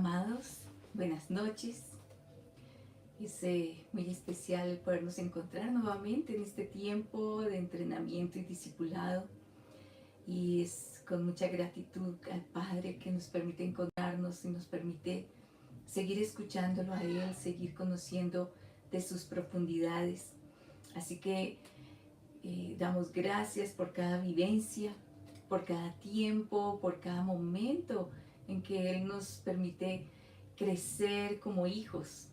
Amados, buenas noches. Es muy especial podernos encontrar nuevamente en este tiempo de entrenamiento y discipulado. Y es con mucha gratitud al Padre que nos permite encontrarnos y nos permite seguir escuchándolo a Él, seguir conociendo de sus profundidades. Así que damos gracias por cada vivencia, por cada tiempo, por cada momento en que Él nos permite crecer como hijos.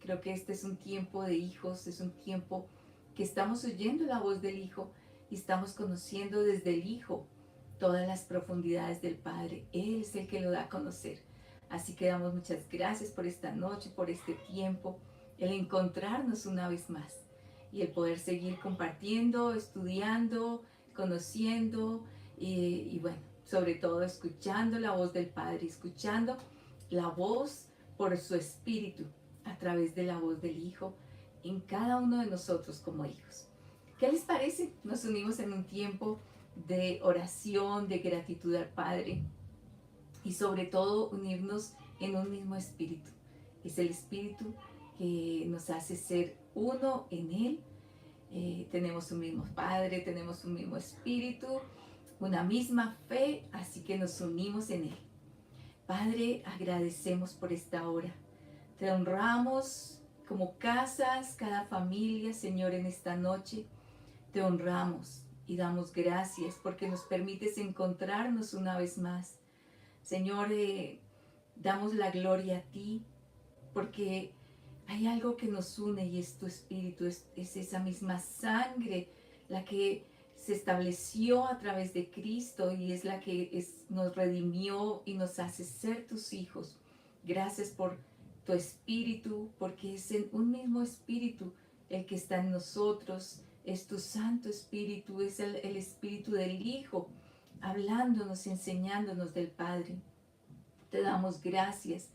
Creo que este es un tiempo de hijos, es un tiempo que estamos oyendo la voz del Hijo y estamos conociendo desde el Hijo todas las profundidades del Padre. Él es el que lo da a conocer. Así que damos muchas gracias por esta noche, por este tiempo, el encontrarnos una vez más y el poder seguir compartiendo, estudiando, conociendo y bueno, sobre todo escuchando la voz del Padre, escuchando la voz por su Espíritu a través de la voz del Hijo en cada uno de nosotros como hijos. ¿Qué les parece? Nos unimos en un tiempo de oración, de gratitud al Padre y sobre todo unirnos en un mismo espíritu. Es el espíritu que nos hace ser uno en Él. Tenemos un mismo Padre, tenemos un mismo espíritu, una misma fe, así que nos unimos en Él. Padre, agradecemos por esta hora. Te honramos como casas, cada familia, Señor, en esta noche. Te honramos y damos gracias porque nos permites encontrarnos una vez más. Señor, damos la gloria a ti porque hay algo que nos une y es tu espíritu, es esa misma sangre la que se estableció a través de Cristo y es la que nos redimió y nos hace ser tus hijos. Gracias por tu espíritu, porque es un mismo espíritu el que está en nosotros, es tu Santo Espíritu, es el Espíritu del Hijo, hablándonos y enseñándonos del Padre. Te damos gracias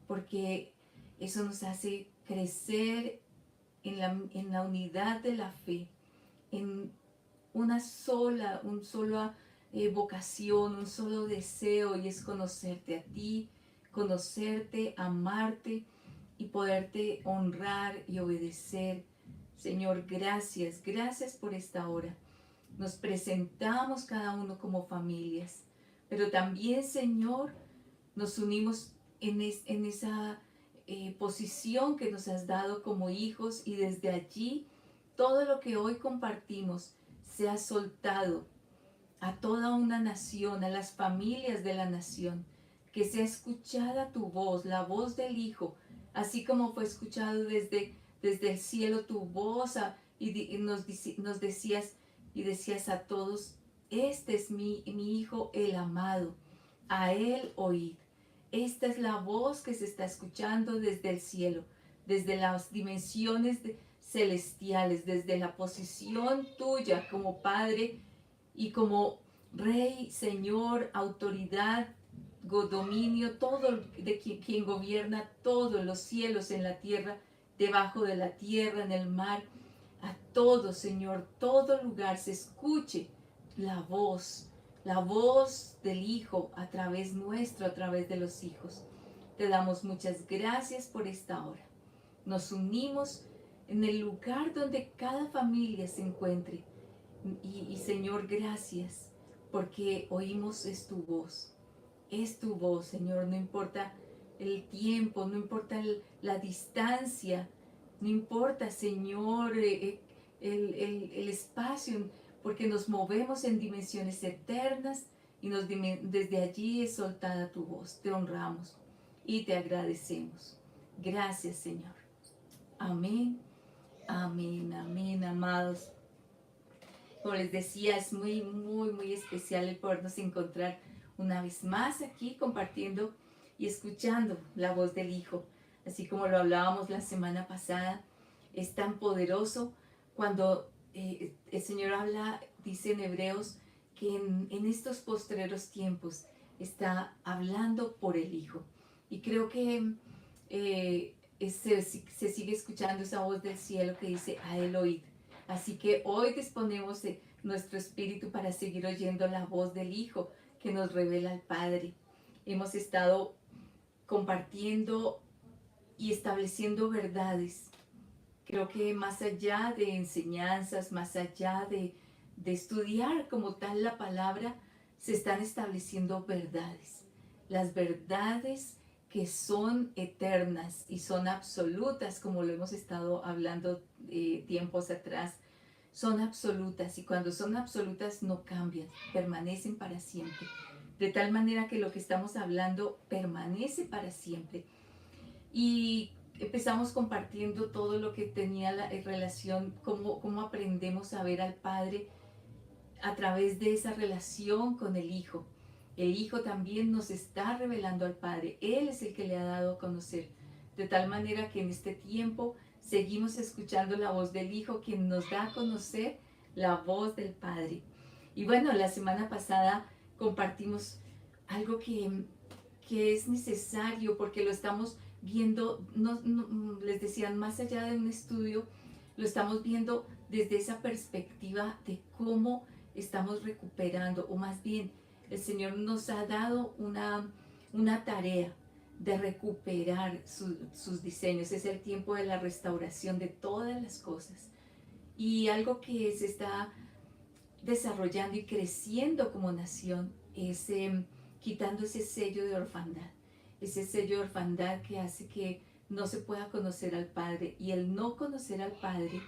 porque eso nos hace crecer en la unidad de la fe, en un solo vocación, un solo deseo, y es conocerte a ti, conocerte, amarte y poderte honrar y obedecer. Señor, gracias, gracias por esta hora. Nos presentamos cada uno como familias, pero también, Señor, nos unimos en esa posición que nos has dado como hijos y desde allí todo lo que hoy compartimos se ha soltado a toda una nación, a las familias de la nación, que sea escuchada tu voz, la voz del Hijo, así como fue escuchado desde el cielo tu voz y nos decías y decías a todos, este es mi Hijo el amado, a Él oíd. Esta es la voz que se está escuchando desde el cielo, desde las dimensiones celestiales, desde la posición tuya como Padre y como Rey, Señor, autoridad, dominio, todo de quien gobierna todos los cielos en la tierra, debajo de la tierra, en el mar, a todo, Señor, todo lugar se escuche la voz del Hijo a través nuestro, a través de los hijos. Te damos muchas gracias por esta hora. Nos unimos en el lugar donde cada familia se encuentre. Y Señor, gracias porque oímos es tu voz. Es tu voz, Señor, no importa el tiempo, no importa la distancia, no importa, Señor, el espacio, porque nos movemos en dimensiones eternas y desde allí es soltada tu voz. Te honramos y te agradecemos. Gracias, Señor. Amén, amén, amén, amados. Como les decía, es muy especial el podernos encontrar una vez más aquí compartiendo y escuchando la voz del Hijo. Así como lo hablábamos la semana pasada, es tan poderoso cuando el Señor habla, dice en Hebreos, que en estos postreros tiempos está hablando por el Hijo. Y creo que se sigue escuchando esa voz del cielo que dice, a Él oíd. Así que hoy disponemos de nuestro espíritu para seguir oyendo la voz del Hijo que nos revela al Padre. Hemos estado compartiendo y estableciendo verdades. Creo que más allá de enseñanzas, más allá de estudiar como tal la palabra, se están estableciendo verdades. Las verdades que son eternas y son absolutas, como lo hemos estado hablando tiempos atrás, son absolutas y cuando son absolutas no cambian, permanecen para siempre. De tal manera que lo que estamos hablando permanece para siempre. Y empezamos compartiendo todo lo que tenía la relación, cómo aprendemos a ver al Padre a través de esa relación con el Hijo. El Hijo también nos está revelando al Padre. Él es el que le ha dado a conocer. De tal manera que en este tiempo seguimos escuchando la voz del Hijo, quien nos da a conocer la voz del Padre. Y bueno, la semana pasada compartimos algo que es necesario porque lo estamos viendo, les decían, más allá de un estudio, lo estamos viendo desde esa perspectiva de cómo estamos recuperando, o más bien, el Señor nos ha dado una tarea de recuperar sus diseños. Es el tiempo de la restauración de todas las cosas. Y algo que se está desarrollando y creciendo como nación es quitando ese sello de orfandad. Ese sello de orfandad que hace que no se pueda conocer al Padre. Y el no conocer al Padre,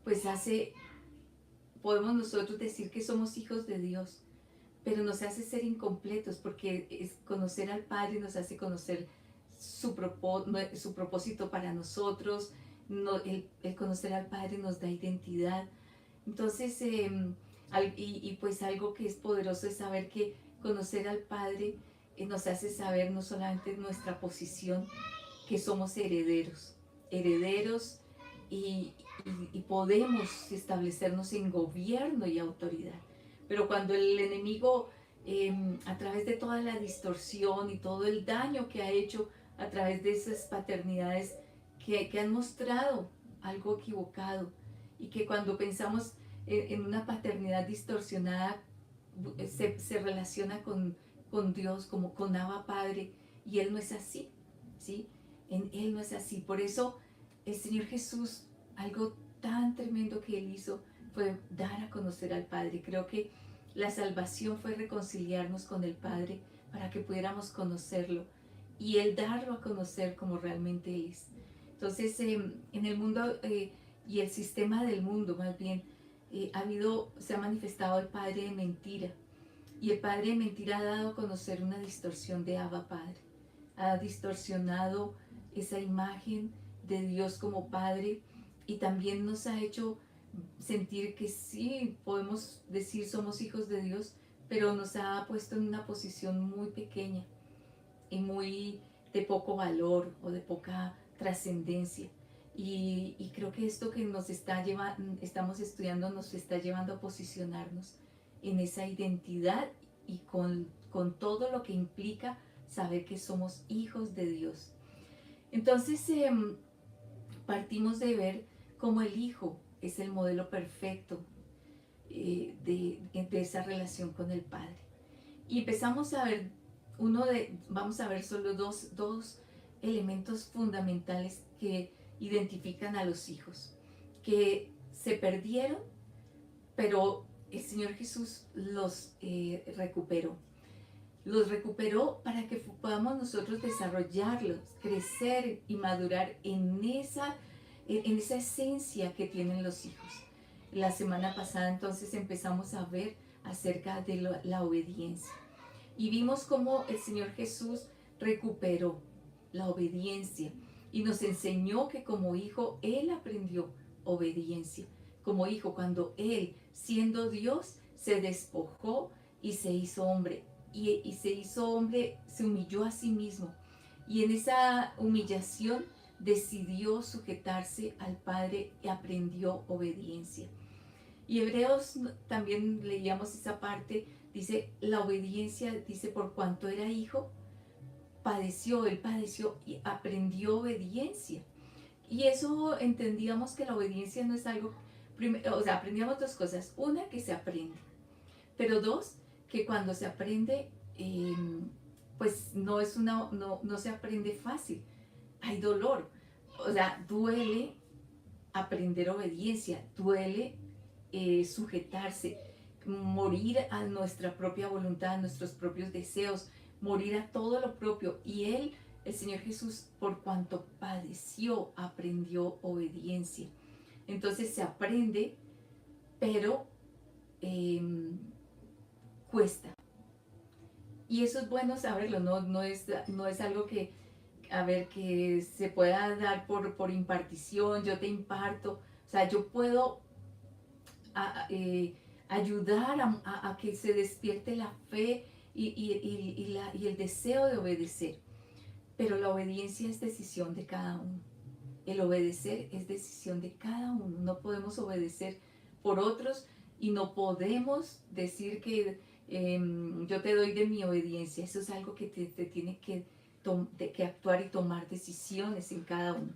pues podemos nosotros decir que somos hijos de Dios, pero nos hace ser incompletos porque conocer al Padre nos hace conocer su propósito para nosotros. No, el conocer al Padre nos da identidad. Entonces, pues algo que es poderoso es saber que conocer al Padre nos hace saber no solamente nuestra posición, que somos herederos, herederos y, y podemos establecernos en gobierno y autoridad. Pero cuando el enemigo, a través de toda la distorsión y todo el daño que ha hecho a través de esas paternidades que han mostrado algo equivocado, y que cuando pensamos en una paternidad distorsionada, se relaciona con Dios como con Abba Padre, y Él no es así, ¿sí? En Él no es así. Por eso el Señor Jesús, algo tan tremendo que Él hizo fue dar a conocer al Padre. Creo que la salvación fue reconciliarnos con el Padre para que pudiéramos conocerlo y Él darlo a conocer como realmente es. Entonces, en el mundo y el sistema del mundo, más bien, se ha manifestado el padre de mentira. Y el padre de mentira ha dado a conocer una distorsión de Abba Padre. Ha distorsionado esa imagen de Dios como Padre y también nos ha hecho sentir que sí, podemos decir somos hijos de Dios, pero nos ha puesto en una posición muy pequeña y muy de poco valor o de poca trascendencia. Y creo que esto que estamos estudiando nos está llevando a posicionarnos en esa identidad y con todo lo que implica saber que somos hijos de Dios. Entonces partimos de ver cómo el Hijo es el modelo perfecto de esa relación con el Padre. Y empezamos a ver vamos a ver solo dos elementos fundamentales que identifican a los hijos, que se perdieron, pero el Señor Jesús los recuperó. Los recuperó para que podamos nosotros desarrollarlos, crecer y madurar en esa esencia que tienen los hijos. La semana pasada entonces empezamos a ver acerca de la obediencia. Y vimos cómo el Señor Jesús recuperó la obediencia y nos enseñó que como hijo Él aprendió obediencia. Como hijo, cuando Él, siendo Dios, se despojó y se hizo hombre. Y se hizo hombre, se humilló a sí mismo. Y en esa humillación decidió sujetarse al Padre y aprendió obediencia. Y Hebreos también leíamos esa parte. Dice, la obediencia, dice, por cuanto era hijo, él padeció y aprendió obediencia. Y eso entendíamos que la obediencia no es algo, o sea, aprendíamos dos cosas. Una, que se aprende, pero dos, que cuando se aprende, pues no se aprende fácil. Hay dolor. O sea, duele aprender obediencia, duele sujetarse, morir a nuestra propia voluntad, a nuestros propios deseos, morir a todo lo propio. Y Él, el Señor Jesús, por cuanto padeció, aprendió obediencia. Entonces se aprende, pero eh, cuesta. Y eso es bueno saberlo, no es algo que, a ver, que se pueda dar por impartición, yo te imparto. O sea, yo puedo a, ayudar a que se despierte la fe y el deseo de obedecer. Pero la obediencia es decisión de cada uno. El obedecer es decisión de cada uno. No podemos obedecer por otros y no podemos decir que yo te doy de mi obediencia. Eso es algo que te tiene que actuar y tomar decisiones en cada uno.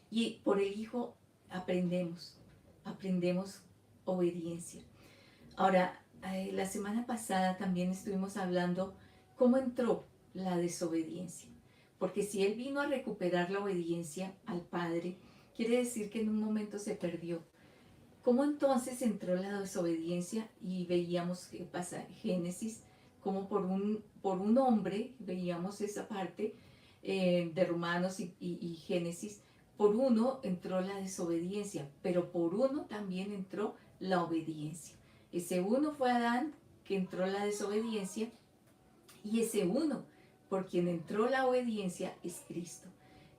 Y por el Hijo aprendemos obediencia. Ahora, la semana pasada también estuvimos hablando cómo entró la desobediencia. Porque si Él vino a recuperar la obediencia al Padre, quiere decir que en un momento se perdió. ¿Cómo entonces entró la desobediencia? Y veíamos que pasa Génesis, como por un hombre, veíamos esa parte de Romanos y Génesis, por uno entró la desobediencia, pero por uno también entró la obediencia. Ese uno fue Adán, que entró la desobediencia, y ese uno por quien entró la obediencia es Cristo,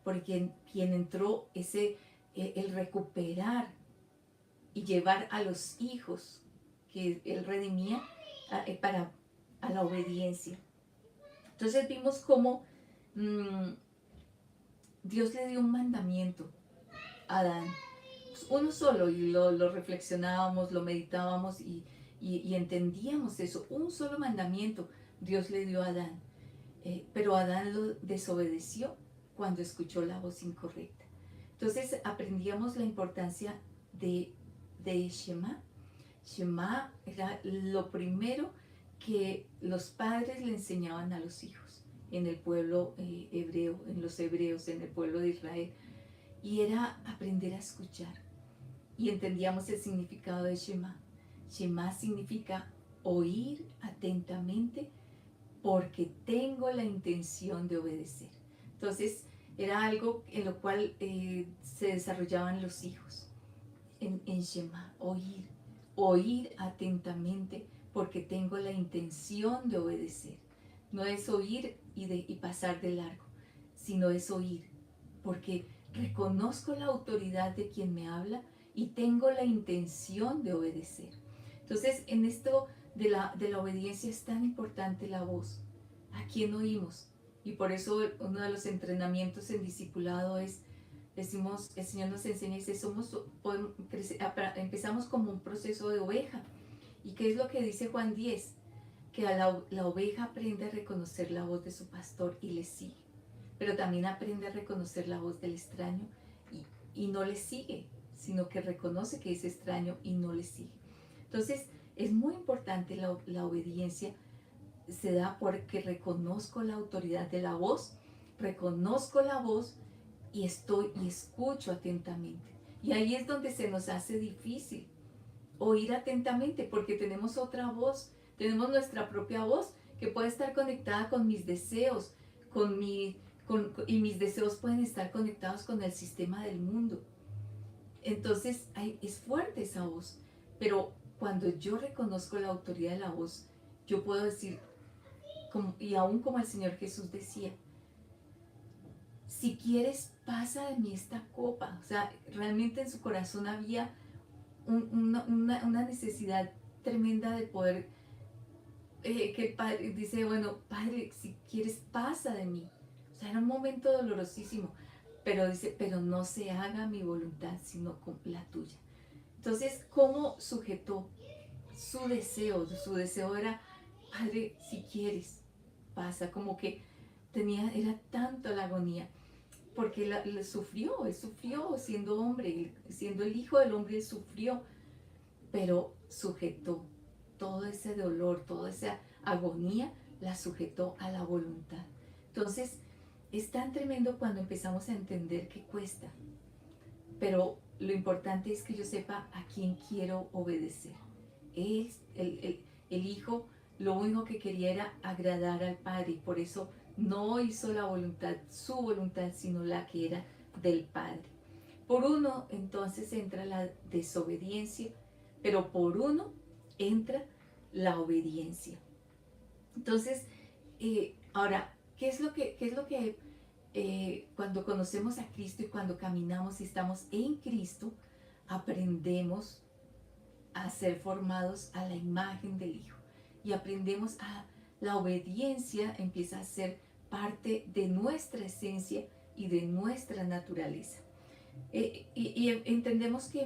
por quien entró el recuperar y llevar a los hijos que Él redimía para a la obediencia. Entonces vimos cómo Dios le dio un mandamiento a Adán, uno solo, y lo reflexionábamos, lo meditábamos y entendíamos eso, un solo mandamiento Dios le dio a Adán. Pero Adán lo desobedeció cuando escuchó la voz incorrecta. Entonces aprendíamos la importancia de Shema. Shema era lo primero que los padres le enseñaban a los hijos en el pueblo hebreo, en los hebreos, en el pueblo de Israel. Y era aprender a escuchar. Y entendíamos el significado de Shema. Shema significa oír atentamente porque tengo la intención de obedecer. Entonces, era algo en lo cual se desarrollaban los hijos, en Shema, oír atentamente porque tengo la intención de obedecer. No es oír y pasar de largo, sino es oír, porque reconozco la autoridad de quien me habla y tengo la intención de obedecer. Entonces, en esto de la obediencia es tan importante la voz. ¿A quién oímos? Y por eso uno de los entrenamientos en discipulado es, decimos, el Señor nos enseña, dice, empezamos como un proceso de oveja. ¿Y qué es lo que dice Juan 10? Que la oveja aprende a reconocer la voz de su pastor y le sigue. Pero también aprende a reconocer la voz del extraño y no le sigue, sino que reconoce que es extraño y no le sigue. Entonces, es muy importante la obediencia. Se da porque reconozco la autoridad de la voz, reconozco la voz y escucho atentamente. Y ahí es donde se nos hace difícil oír atentamente porque tenemos otra voz, tenemos nuestra propia voz que puede estar conectada con mis deseos, y mis deseos pueden estar conectados con el sistema del mundo. Entonces es fuerte esa voz, pero cuando yo reconozco la autoridad de la voz, yo puedo decir, y aún como el Señor Jesús decía, si quieres, pasa de mí esta copa. O sea, realmente en su corazón había una necesidad tremenda de poder, que el Padre dice, bueno, Padre, si quieres, pasa de mí. O sea, era un momento dolorosísimo, pero dice, pero no se haga mi voluntad, sino la tuya. Entonces, ¿cómo sujetó su deseo? Su deseo era, Padre, si quieres, pasa, como que era tanto la agonía, porque él sufrió siendo hombre, siendo el hijo del hombre, él sufrió, pero sujetó todo ese dolor, toda esa agonía, la sujetó a la voluntad. Entonces, es tan tremendo cuando empezamos a entender que cuesta, pero lo importante es que yo sepa a quién quiero obedecer. Él, el hijo, lo único que quería era agradar al Padre, y por eso no hizo la voluntad, su voluntad, sino la que era del Padre. Por uno entonces entra la desobediencia, pero por uno entra la obediencia. Entonces, ahora, ¿qué es lo que cuando conocemos a Cristo y cuando caminamos y estamos en Cristo, aprendemos a ser formados a la imagen del Hijo? Y aprendemos a la obediencia, empieza a ser parte de nuestra esencia y de nuestra naturaleza. Y entendemos que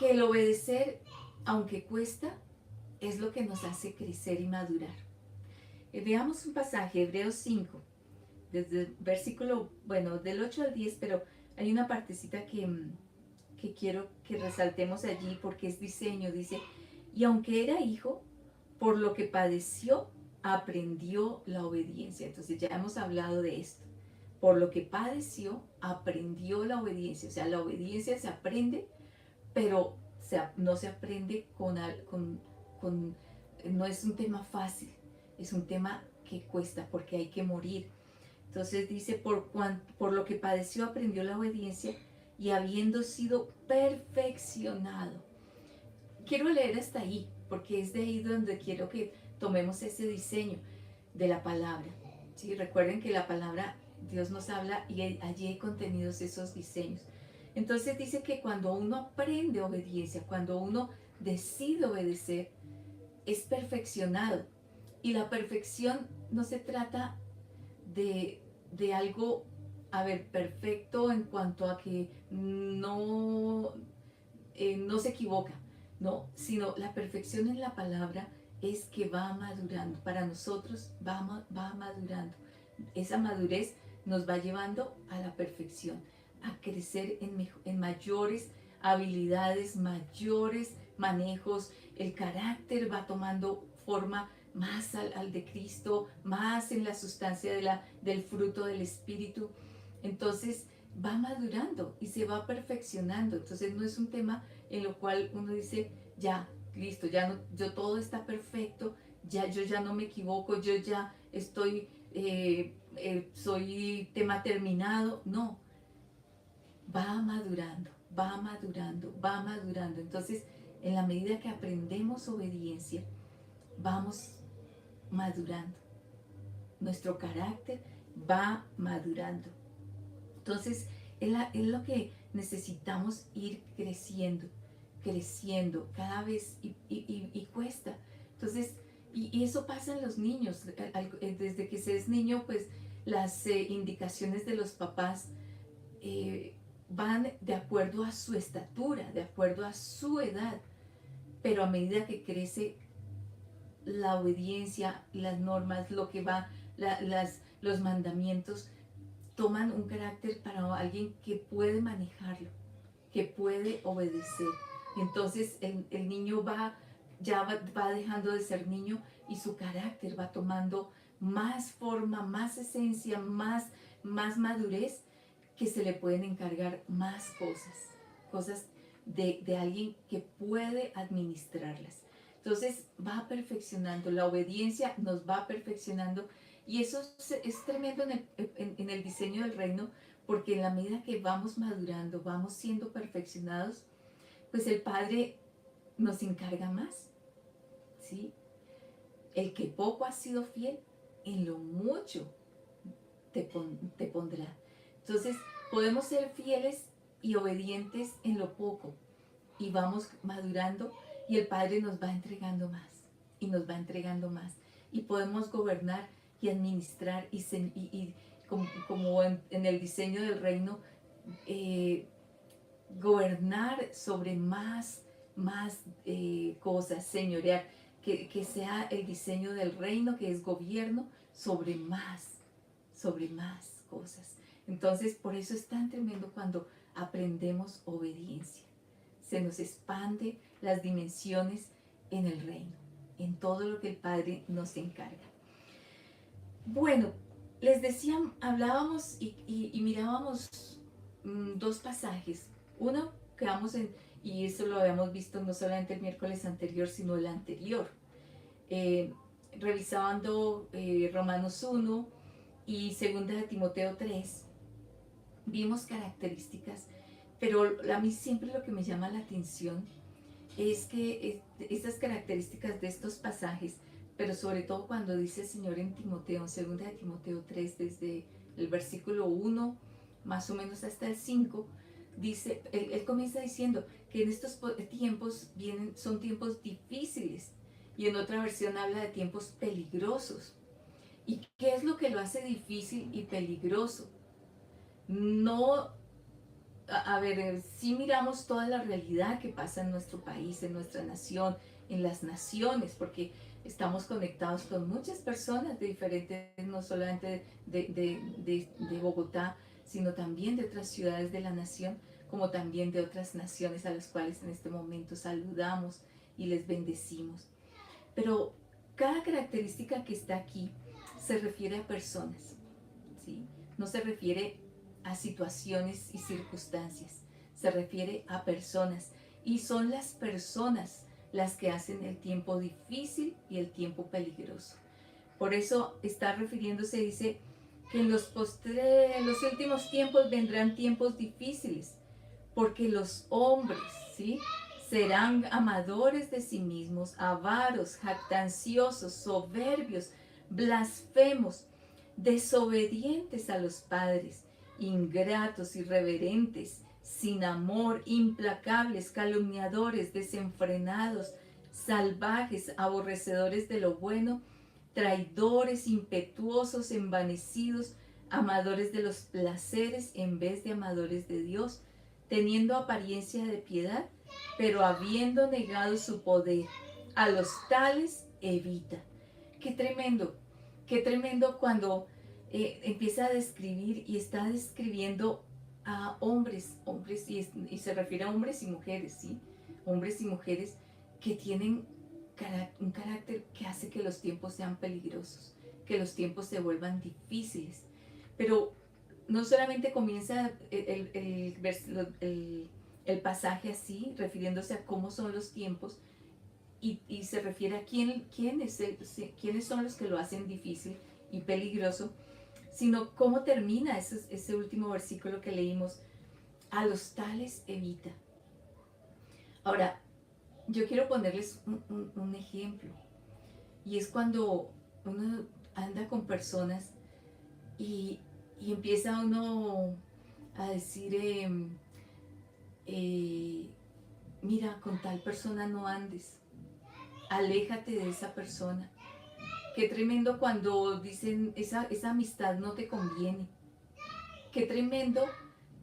el obedecer, aunque cuesta, es lo que nos hace crecer y madurar. Veamos un pasaje, Hebreos 5, desde el versículo, bueno, del 8 al 10, pero hay una partecita que quiero que resaltemos allí porque es diseño. Dice, y aunque era hijo, por lo que padeció, aprendió la obediencia. Entonces ya hemos hablado de esto. Por lo que padeció, aprendió la obediencia. O sea, la obediencia se aprende, pero no se aprende con, no es un tema fácil, es un tema que cuesta porque hay que morir. Entonces dice, por lo que padeció, aprendió la obediencia y habiendo sido perfeccionado. Quiero leer hasta ahí, porque es de ahí donde quiero que tomemos ese diseño de la palabra. ¿Sí? Recuerden que la palabra, Dios nos habla y allí hay contenidos esos diseños. Entonces dice que cuando uno aprende obediencia, cuando uno decide obedecer, es perfeccionado. Y la perfección no se trata de algo, a ver, perfecto en cuanto a que no se equivoca, no, sino la perfección en la palabra es que va madurando. Para nosotros va madurando. Esa madurez nos va llevando a la perfección, a crecer en mayores habilidades, mayores manejos. El carácter va tomando forma más al de Cristo, más en la sustancia del fruto del Espíritu. Entonces va madurando y se va perfeccionando. Entonces no es un tema en lo cual uno dice, ya, listo, ya no, yo todo está perfecto, ya yo ya no me equivoco, yo ya estoy, soy tema terminado. No, va madurando, va madurando, va madurando. Entonces, en la medida que aprendemos obediencia, vamos madurando. Nuestro carácter va madurando. Entonces, es lo que necesitamos ir creciendo cada vez y cuesta. Entonces, y eso pasa en los niños. Desde que se es niño, pues las indicaciones de los papás van de acuerdo a su estatura, de acuerdo a su edad. Pero a medida que crece, la obediencia, las normas, lo que va, los mandamientos, toman un carácter para alguien que puede manejarlo, que puede obedecer. Entonces el niño va dejando de ser niño y su carácter va tomando más forma, más esencia, más madurez, que se le pueden encargar más cosas de alguien que puede administrarlas. Entonces va perfeccionando, la obediencia nos va perfeccionando, y eso es tremendo en el diseño del reino, porque en la medida que vamos madurando, vamos siendo perfeccionados, pues el Padre nos encarga más, ¿sí? El que poco ha sido fiel, en lo mucho te pondrá. Entonces podemos ser fieles y obedientes en lo poco, y vamos madurando y el Padre nos va entregando más y nos va entregando más, y podemos gobernar y administrar y como en el diseño del reino, gobernar sobre más cosas, señorear, que sea el diseño del reino, que es gobierno sobre más cosas. Entonces, por eso es tan tremendo cuando aprendemos obediencia. Se nos expande las dimensiones en el reino, en todo lo que el Padre nos encarga. Bueno, les decía, hablábamos y mirábamos dos pasajes. Uno, quedamos en, y eso lo habíamos visto no solamente el miércoles anterior, sino el anterior, eh, revisando Romanos 1 y 2 de Timoteo 3, vimos características, pero a mí siempre lo que me llama la atención es que estas características de estos pasajes, pero sobre todo cuando dice el Señor en Timoteo, en 2 de Timoteo 3, desde el versículo 1 más o menos hasta el 5, dice, él comienza diciendo que en estos tiempos son tiempos difíciles, y en otra versión habla de tiempos peligrosos. ¿Y qué es lo que lo hace difícil y peligroso? No, a ver, si miramos toda la realidad que pasa en nuestro país, en nuestra nación, en las naciones, porque estamos conectados con muchas personas de diferentes, no solamente de Bogotá, sino también de otras ciudades de la nación, como también de otras naciones a las cuales en este momento saludamos y les bendecimos. Pero cada característica que está aquí se refiere a personas, ¿sí? No se refiere a situaciones y circunstancias, se refiere a personas. Y son las personas las que hacen el tiempo difícil y el tiempo peligroso. Por eso está refiriéndose, dice, que en los últimos tiempos vendrán tiempos difíciles, porque los hombres, ¿sí?, serán amadores de sí mismos, avaros, jactanciosos, soberbios, blasfemos, desobedientes a los padres, ingratos, irreverentes, sin amor, implacables, calumniadores, desenfrenados, salvajes, aborrecedores de lo bueno, traidores, impetuosos, envanecidos, amadores de los placeres en vez de amadores de Dios, teniendo apariencia de piedad, pero habiendo negado su poder. A los tales evita. Qué tremendo cuando empieza a describir y está describiendo a hombres y se refiere a hombres y mujeres, ¿sí? Hombres y mujeres que tienen un carácter que hace que los tiempos sean peligrosos, que los tiempos se vuelvan difíciles. Pero no solamente comienza el pasaje así, refiriéndose a cómo son los tiempos, y se refiere a quiénes son los que lo hacen difícil y peligroso, sino cómo termina ese último versículo que leímos: a los tales evita. Ahora, yo quiero ponerles un ejemplo, y es cuando uno anda con personas y, y empieza uno a decir, mira, con tal persona no andes, aléjate de esa persona. Qué tremendo cuando dicen, esa amistad no te conviene. Qué tremendo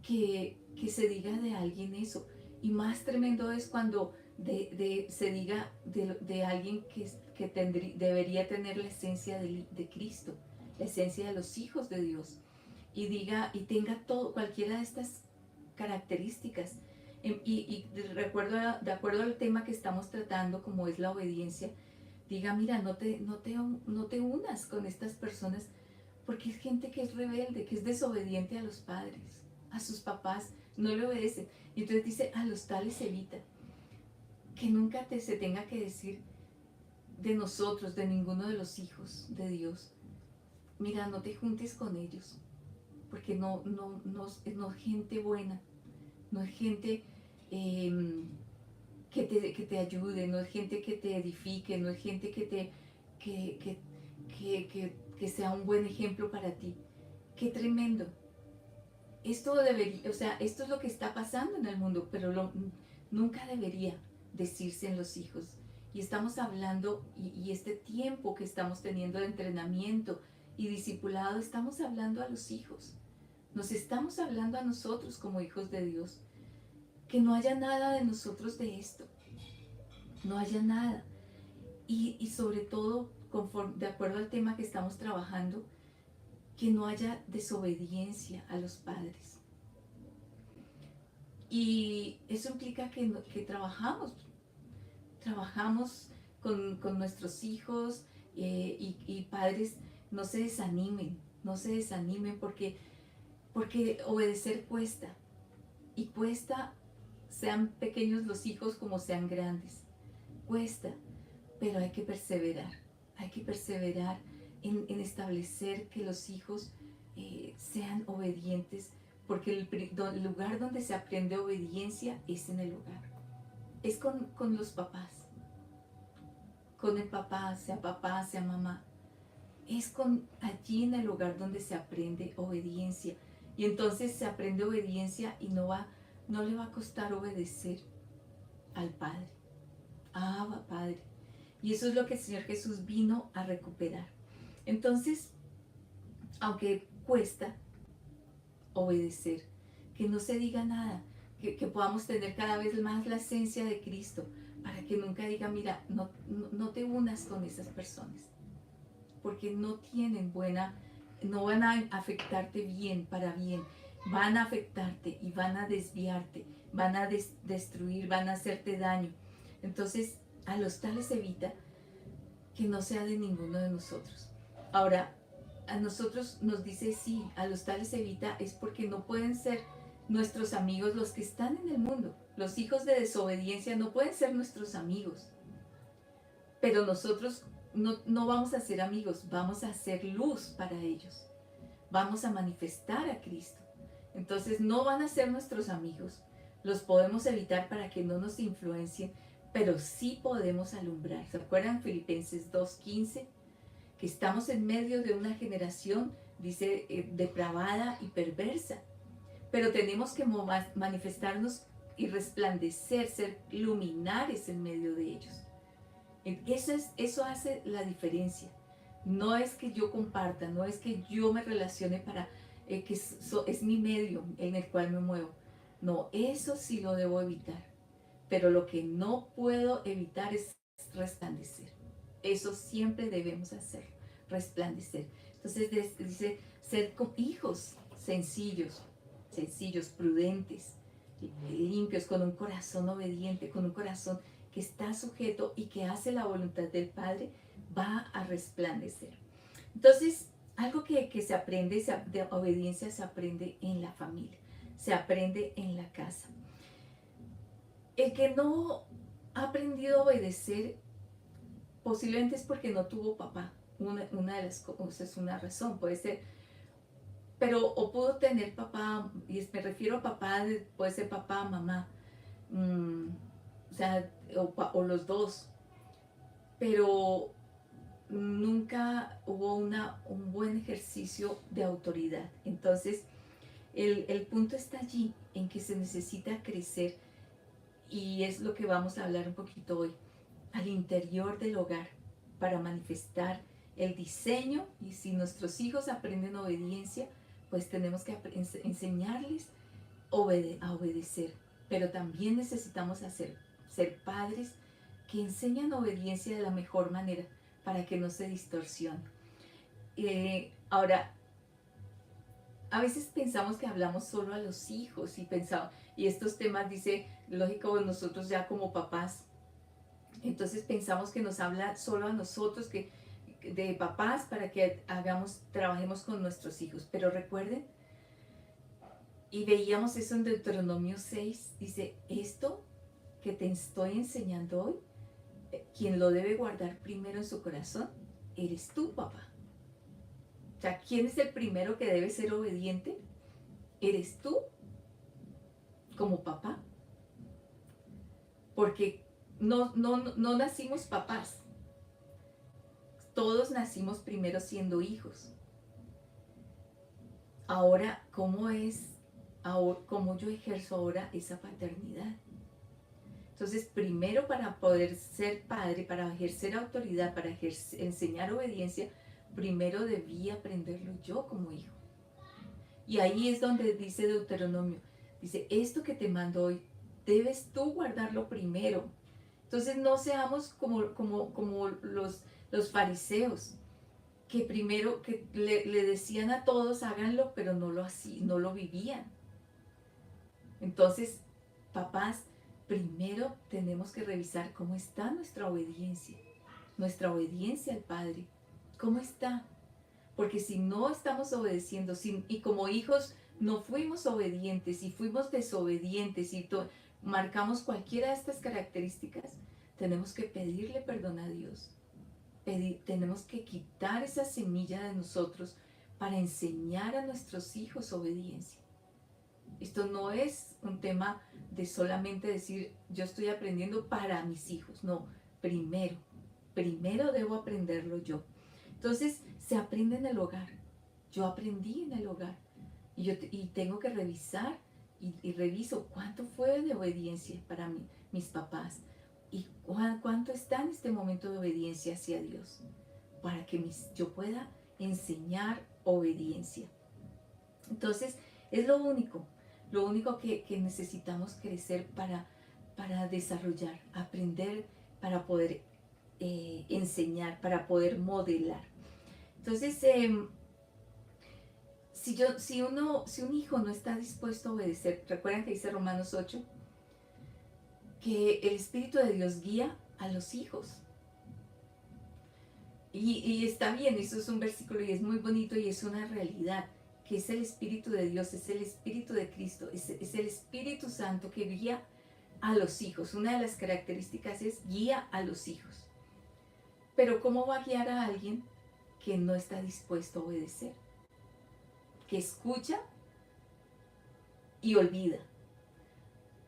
que se diga de alguien eso. Y más tremendo es cuando se diga de alguien que debería tener la esencia de Cristo, la esencia de los hijos de Dios. Y diga y tenga todo, cualquiera de estas características. De acuerdo al tema que estamos tratando, como es la obediencia, diga, mira, no te unas con estas personas, porque es gente que es rebelde, que es desobediente a los padres, a sus papás, no le obedecen. Y entonces dice, a los tales evita. Que nunca se tenga que decir de nosotros, de ninguno de los hijos de Dios, mira, no te juntes con ellos, porque no es gente buena, no es gente que te ayude, no es gente que te edifique, no es gente que, que, que sea un buen ejemplo para ti. Qué tremendo. Esto debería, o sea, esto es lo que está pasando en el mundo, pero nunca debería decirse en los hijos. Y estamos hablando, y este tiempo que estamos teniendo de entrenamiento y discipulado, estamos hablando a los hijos. Nos estamos hablando a nosotros como hijos de Dios. Que no haya nada de nosotros de esto. No haya nada. Y sobre todo, de acuerdo al tema que estamos trabajando, que no haya desobediencia a los padres. Y eso implica que trabajamos con nuestros hijos y padres, no se desanimen, no se desanimen porque obedecer cuesta y cuesta, sean pequeños los hijos como sean grandes, cuesta, pero hay que perseverar en establecer que los hijos sean obedientes, porque el lugar donde se aprende obediencia es en el hogar, es con los con el papá, sea mamá, es allí en el hogar donde se aprende obediencia. Y entonces se aprende obediencia y no le va a costar obedecer al Padre. Abba, Padre. Y eso es lo que el Señor Jesús vino a recuperar. Entonces, aunque cuesta obedecer, que no se diga nada, que podamos tener cada vez más la esencia de Cristo, para que nunca diga, mira, no te unas con esas personas, porque no tienen no van a afectarte bien, para bien, van a afectarte y van a desviarte, van a destruir, van a hacerte daño. Entonces, a los tales evita que no sea de ninguno de nosotros. Ahora, a nosotros nos dice sí, a los tales evita, es porque no pueden ser nuestros amigos los que están en el mundo. Los hijos de desobediencia no pueden ser nuestros amigos, pero nosotros no vamos a ser amigos, vamos a ser luz para ellos, vamos a manifestar a Cristo. Entonces no van a ser nuestros amigos, los podemos evitar para que no nos influencien, pero sí podemos alumbrar. ¿Se acuerdan Filipenses 2:15? Que estamos en medio de una generación, dice, depravada y perversa, pero tenemos que manifestarnos y resplandecer, ser luminares en medio de ellos. Eso hace la diferencia. No es que yo comparta, no es que yo me relacione para que es mi medio en el cual me muevo. No, eso sí lo debo evitar. Pero lo que no puedo evitar es resplandecer. Eso siempre debemos hacer, resplandecer. Entonces dice ser hijos sencillos, prudentes, limpios, con un corazón obediente, con un corazón que está sujeto y que hace la voluntad del Padre, va a resplandecer. Entonces, algo que se aprende de obediencia se aprende en la familia, se aprende en la casa. El que no ha aprendido a obedecer posiblemente es porque no tuvo papá. Una de las cosas es una razón, puede ser. Pero o pudo tener papá, y me refiero a papá, puede ser papá, mamá, o sea, o los dos, pero nunca hubo un buen ejercicio de autoridad. Entonces, el punto está allí, en que se necesita crecer, y es lo que vamos a hablar un poquito hoy, al interior del hogar, para manifestar el diseño. Y si nuestros hijos aprenden obediencia, pues tenemos que enseñarles a obedecer, pero también necesitamos ser padres que enseñan obediencia de la mejor manera para que no se distorsione. Ahora, a veces pensamos que hablamos solo a los hijos y estos temas, dice, lógico, nosotros ya como papás, entonces pensamos que nos habla solo a nosotros, de papás, para que trabajemos con nuestros hijos. Pero recuerden, y veíamos eso en Deuteronomio 6, dice, esto que te estoy enseñando hoy, quien lo debe guardar primero en su corazón, eres tú, papá. O sea, ¿quién es el primero que debe ser obediente? Eres tú, como papá. Porque no nacimos papás. Todos nacimos primero siendo hijos. Ahora, ¿cómo yo ejerzo ahora esa paternidad? Entonces, primero, para poder ser padre, para ejercer autoridad, para enseñar obediencia, primero debí aprenderlo yo como hijo. Y ahí es donde dice Deuteronomio, dice, esto que te mando hoy, debes tú guardarlo primero. Entonces no seamos como los fariseos, que primero que le decían a todos háganlo, pero no lo vivían. Entonces, papás, primero tenemos que revisar cómo está nuestra obediencia. nuestra obediencia al Padre. ¿Cómo está? Porque si no estamos obedeciendo, y como hijos no fuimos obedientes y fuimos desobedientes y marcamos cualquiera de estas características, tenemos que pedirle perdón a Dios. Tenemos que quitar esa semilla de nosotros para enseñar a nuestros hijos obediencia. Esto no es un tema de solamente decir yo estoy aprendiendo para mis hijos. No, primero debo aprenderlo yo. Entonces se aprende en el hogar. Yo aprendí en el hogar y tengo que revisar y reviso cuánto fue de obediencia para mí, mis papás y cuánto está en este momento de obediencia hacia Dios para que yo pueda enseñar obediencia. Entonces es lo único que necesitamos crecer para desarrollar, aprender, para poder enseñar, para poder modelar. Entonces, si un hijo no está dispuesto a obedecer, recuerdan que dice Romanos 8, que el Espíritu de Dios guía a los hijos. Y está bien, eso es un versículo y es muy bonito y es una realidad, que es el Espíritu de Dios, es el Espíritu de Cristo, es el Espíritu Santo que guía a los hijos. Una de las características es guía a los hijos. Pero ¿cómo va a guiar a alguien que no está dispuesto a obedecer? Que escucha y olvida.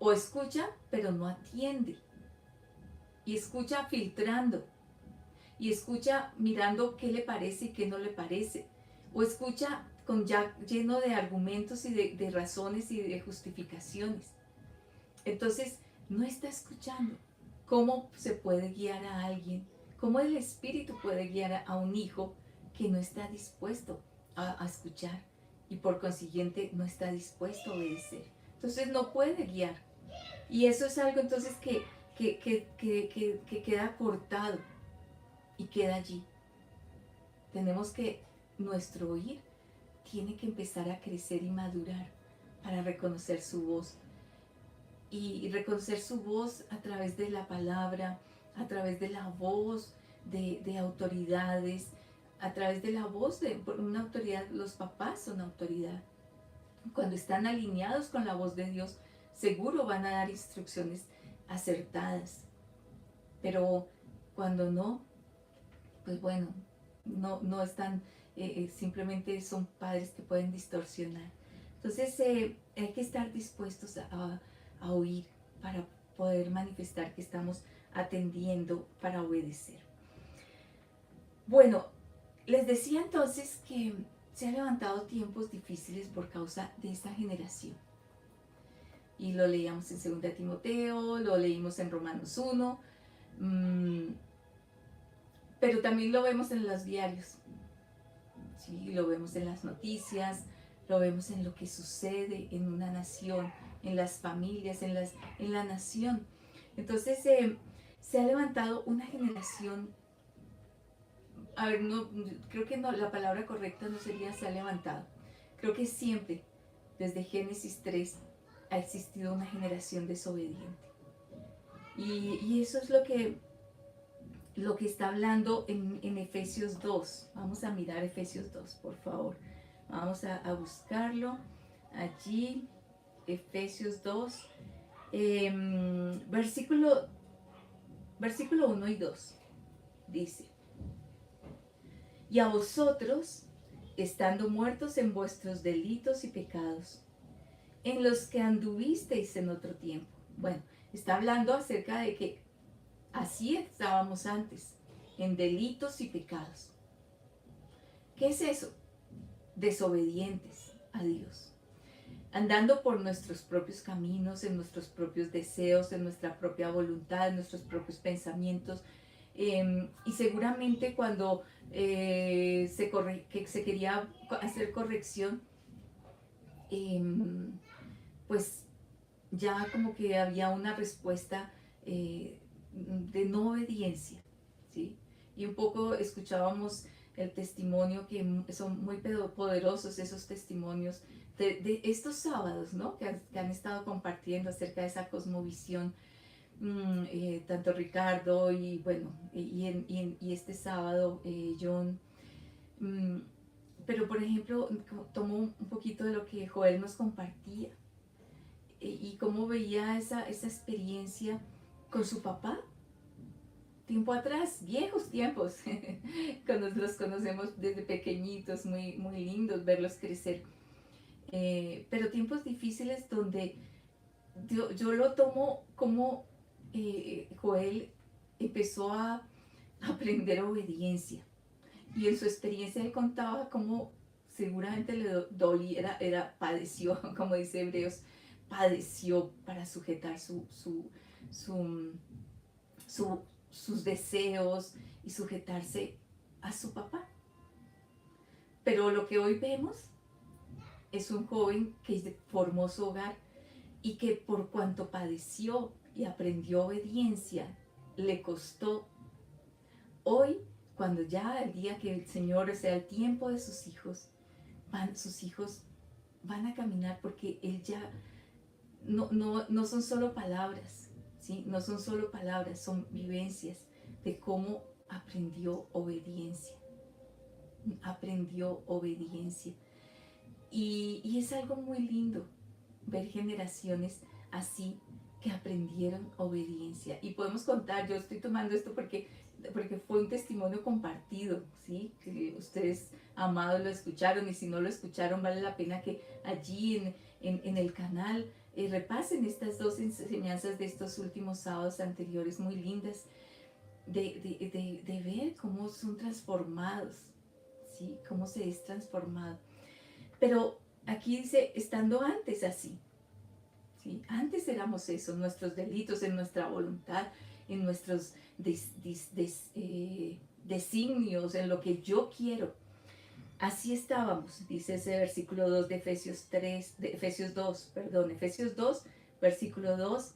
O escucha pero no atiende. Y escucha filtrando. Y escucha mirando qué le parece y qué no le parece. O escucha ya lleno de argumentos y de razones y de justificaciones. Entonces, no está escuchando. ¿Cómo se puede guiar a alguien? ¿Cómo el Espíritu puede guiar a un hijo que no está dispuesto a escuchar y por consiguiente no está dispuesto a obedecer? Entonces no puede guiar. Y eso es algo entonces que queda cortado y queda allí. Tenemos que, nuestro oír tiene que empezar a crecer y madurar para reconocer su voz. Y reconocer su voz a través de la palabra, a través de la voz de autoridades, a través de la voz de una autoridad. Los papás son autoridad. Cuando están alineados con la voz de Dios, seguro van a dar instrucciones acertadas. Pero cuando no, pues bueno, no están, simplemente son padres que pueden distorsionar. Entonces hay que estar dispuestos a oír para poder manifestar que estamos atendiendo para obedecer. Bueno, les decía entonces que se han levantado tiempos difíciles por causa de esta generación. Y lo leíamos en 2 Timoteo, lo leímos en Romanos 1, pero también lo vemos en los diarios, ¿sí? Lo vemos en las noticias, lo vemos en lo que sucede en una nación, en las familias, en la nación. Entonces se ha levantado una generación, a ver, creo que no, la palabra correcta no sería se ha levantado. Creo que siempre, desde Génesis 3, ha existido una generación desobediente. Y eso es lo que está hablando en Efesios 2. Vamos a mirar Efesios 2, por favor. Vamos a buscarlo allí, Efesios 2, versículo 1 y 2. Dice: y a vosotros, estando muertos en vuestros delitos y pecados, en los que anduvisteis en otro tiempo. Bueno, está hablando acerca de que así estábamos antes, en delitos y pecados. ¿Qué es eso? Desobedientes a Dios, andando por nuestros propios caminos, en nuestros propios deseos, en nuestra propia voluntad, en nuestros propios pensamientos. Y seguramente cuando se quería hacer corrección, pues ya como que había una respuesta de no obediencia, ¿sí? Y un poco escuchábamos el testimonio, que son muy poderosos esos testimonios de estos sábados, ¿no? Que han estado compartiendo acerca de esa cosmovisión tanto Ricardo y bueno, y este sábado John. Mm, pero por ejemplo, tomo un poquito de lo que Joel nos compartía y cómo veía esa experiencia con su papá, tiempo atrás, viejos tiempos, cuando los conocemos desde pequeñitos, muy, muy lindos verlos crecer, pero tiempos difíciles donde yo lo tomo como Joel empezó a aprender obediencia y en su experiencia él contaba cómo seguramente le dolía, padeció, como dice Hebreos, padeció para sujetar su, su, sus deseos y sujetarse a su papá. Pero lo que hoy vemos es un joven que formó su hogar y que por cuanto padeció y aprendió obediencia, le costó. Hoy, cuando ya el día que el Señor, o sea, el tiempo de sus hijos van a caminar porque Él ya no son solo palabras, ¿sí? No son solo palabras, son vivencias de cómo aprendió obediencia. Y es algo muy lindo ver generaciones así que aprendieron obediencia. Y podemos contar, yo estoy tomando esto porque fue un testimonio compartido, ¿sí? Que ustedes, amados, lo escucharon y si no lo escucharon, vale la pena que allí en el canal repasen estas dos enseñanzas de estos últimos sábados anteriores, muy lindas, de ver cómo son transformados, ¿sí? Cómo se es transformado. Pero aquí dice, estando antes así, ¿sí? Antes éramos eso, nuestros delitos, en nuestra voluntad, en nuestros designios, en lo que yo quiero. Así estábamos, dice ese versículo 2 de Efesios 2, Efesios 2, versículo 2,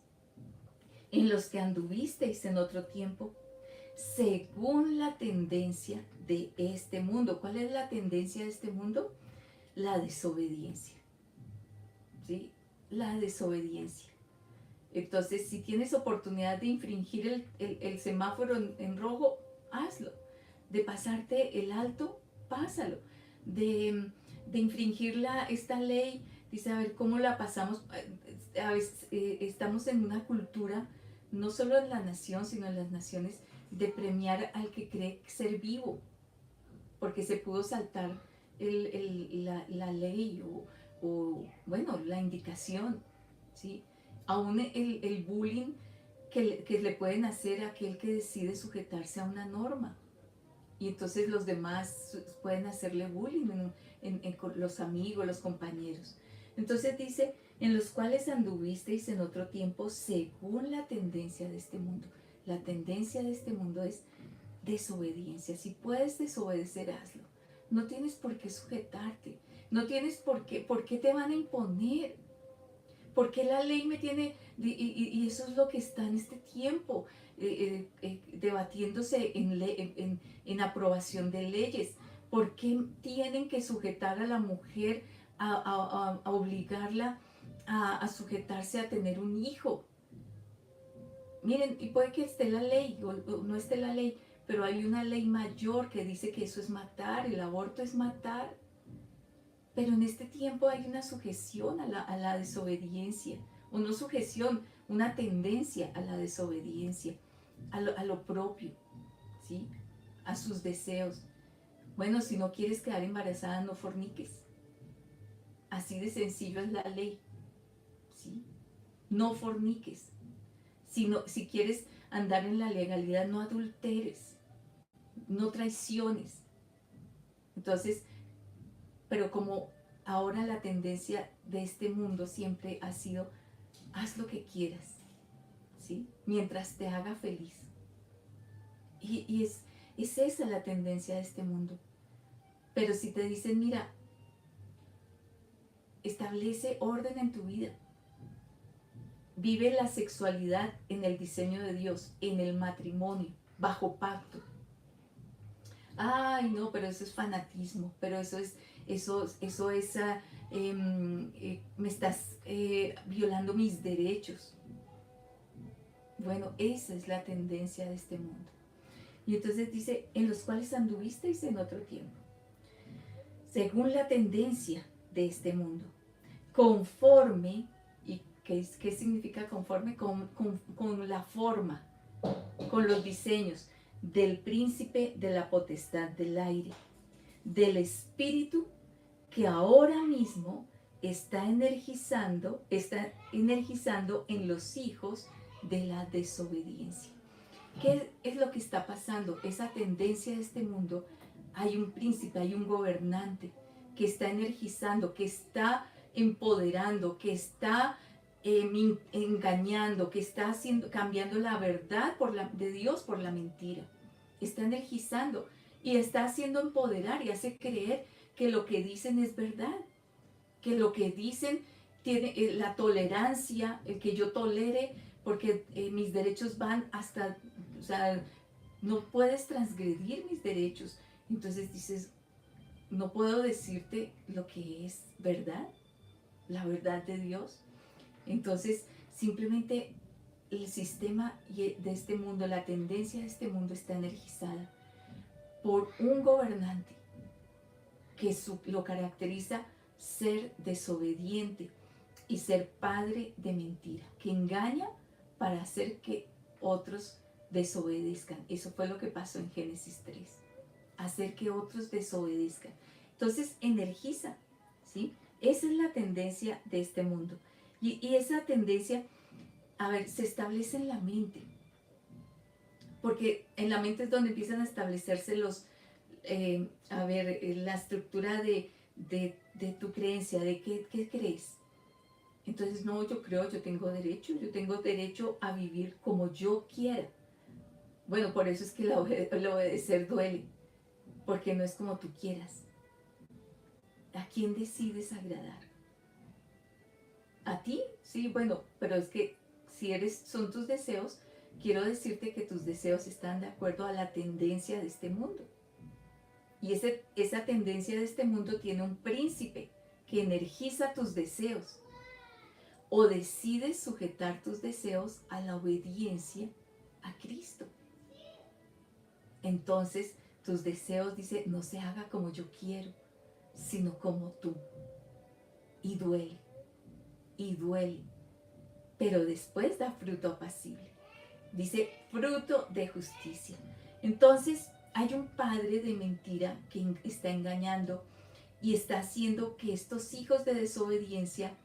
en los que anduvisteis en otro tiempo, según la tendencia de este mundo. ¿Cuál es la tendencia de este mundo? La desobediencia, ¿sí? La desobediencia. Entonces, si tienes oportunidad de infringir el semáforo en rojo, hazlo. De pasarte el alto, pásalo. De infringir esta ley, dice, a ver, ¿cómo la pasamos? A veces estamos en una cultura, no solo en la nación, sino en las naciones, de premiar al que cree ser vivo, porque se pudo saltar la ley bueno, la indicación, ¿sí? Aún el bullying que le pueden hacer a aquel que decide sujetarse a una norma. Y entonces los demás pueden hacerle bullying con los amigos, los compañeros. Entonces dice, en los cuales anduvisteis en otro tiempo según la tendencia de este mundo. La tendencia de este mundo es desobediencia. Si puedes desobedecer, hazlo. No tienes por qué sujetarte. No tienes por qué te van a imponer. ¿Por qué la ley me tiene? Y eso es lo que está en este tiempo, debatiéndose en aprobación de leyes. ¿Por qué tienen que sujetar a la mujer, a obligarla a sujetarse a tener un hijo? Miren, y puede que esté la ley o no esté la ley, pero hay una ley mayor que dice que eso es matar, el aborto es matar. Pero en este tiempo hay una sujeción a la desobediencia, o no sujeción, una tendencia a la desobediencia, a lo propio, ¿sí? A sus deseos. Bueno, si no quieres quedar embarazada, no forniques. Así de sencillo es la ley, ¿sí? No forniques. Si quieres andar en la legalidad, no adulteres, no traiciones. Entonces, pero como ahora la tendencia de este mundo siempre ha sido, haz lo que quieras, ¿sí? Mientras te haga feliz. Y es esa la tendencia de este mundo. Pero si te dicen, mira, establece orden en tu vida, vive la sexualidad en el diseño de Dios, en el matrimonio, bajo pacto. Ay, no, pero eso es fanatismo, pero eso es, me estás violando mis derechos. Bueno, esa es la tendencia de este mundo. Y entonces dice, en los cuales anduvisteis en otro tiempo, según la tendencia de este mundo, conforme, ¿y qué significa conforme? Con la forma, con los diseños del príncipe de la potestad del aire, del espíritu que ahora mismo está energizando en los hijos de la desobediencia. ¿Qué es lo que está pasando? Esa tendencia de este mundo, hay un príncipe, hay un gobernante que está energizando, que está empoderando, que está engañando, que está cambiando la verdad de Dios por la mentira. Está energizando y está haciendo empoderar y hace creer que lo que dicen es verdad, que lo que dicen tiene la tolerancia, el que yo tolere, porque mis derechos van hasta, o sea, no puedes transgredir mis derechos. Entonces dices, no puedo decirte lo que es verdad, la verdad de Dios. Entonces, simplemente el sistema de este mundo, la tendencia de este mundo está energizada por un gobernante que lo caracteriza ser desobediente y ser padre de mentira, que engaña para hacer que otros desobedezcan. Eso fue lo que pasó en Génesis 3, hacer que otros desobedezcan. Entonces energiza, ¿sí? Esa es la tendencia de este mundo. Y esa tendencia, a ver, se establece en la mente, porque en la mente es donde empiezan a establecerse la estructura de tu creencia, de qué crees. Entonces, no, yo creo, yo tengo derecho a vivir como yo quiera. Bueno, por eso es que el obedecer duele, porque no es como tú quieras. ¿A quién decides agradar? ¿A ti? Sí, bueno, pero es que si son tus deseos, quiero decirte que tus deseos están de acuerdo a la tendencia de este mundo. Y esa tendencia de este mundo tiene un príncipe que energiza tus deseos. O decides sujetar tus deseos a la obediencia a Cristo. Entonces tus deseos, dice, no se haga como yo quiero, sino como tú. Y duele, pero después da fruto apacible. Dice, fruto de justicia. Entonces hay un padre de mentira que está engañando y está haciendo que estos hijos de desobediencia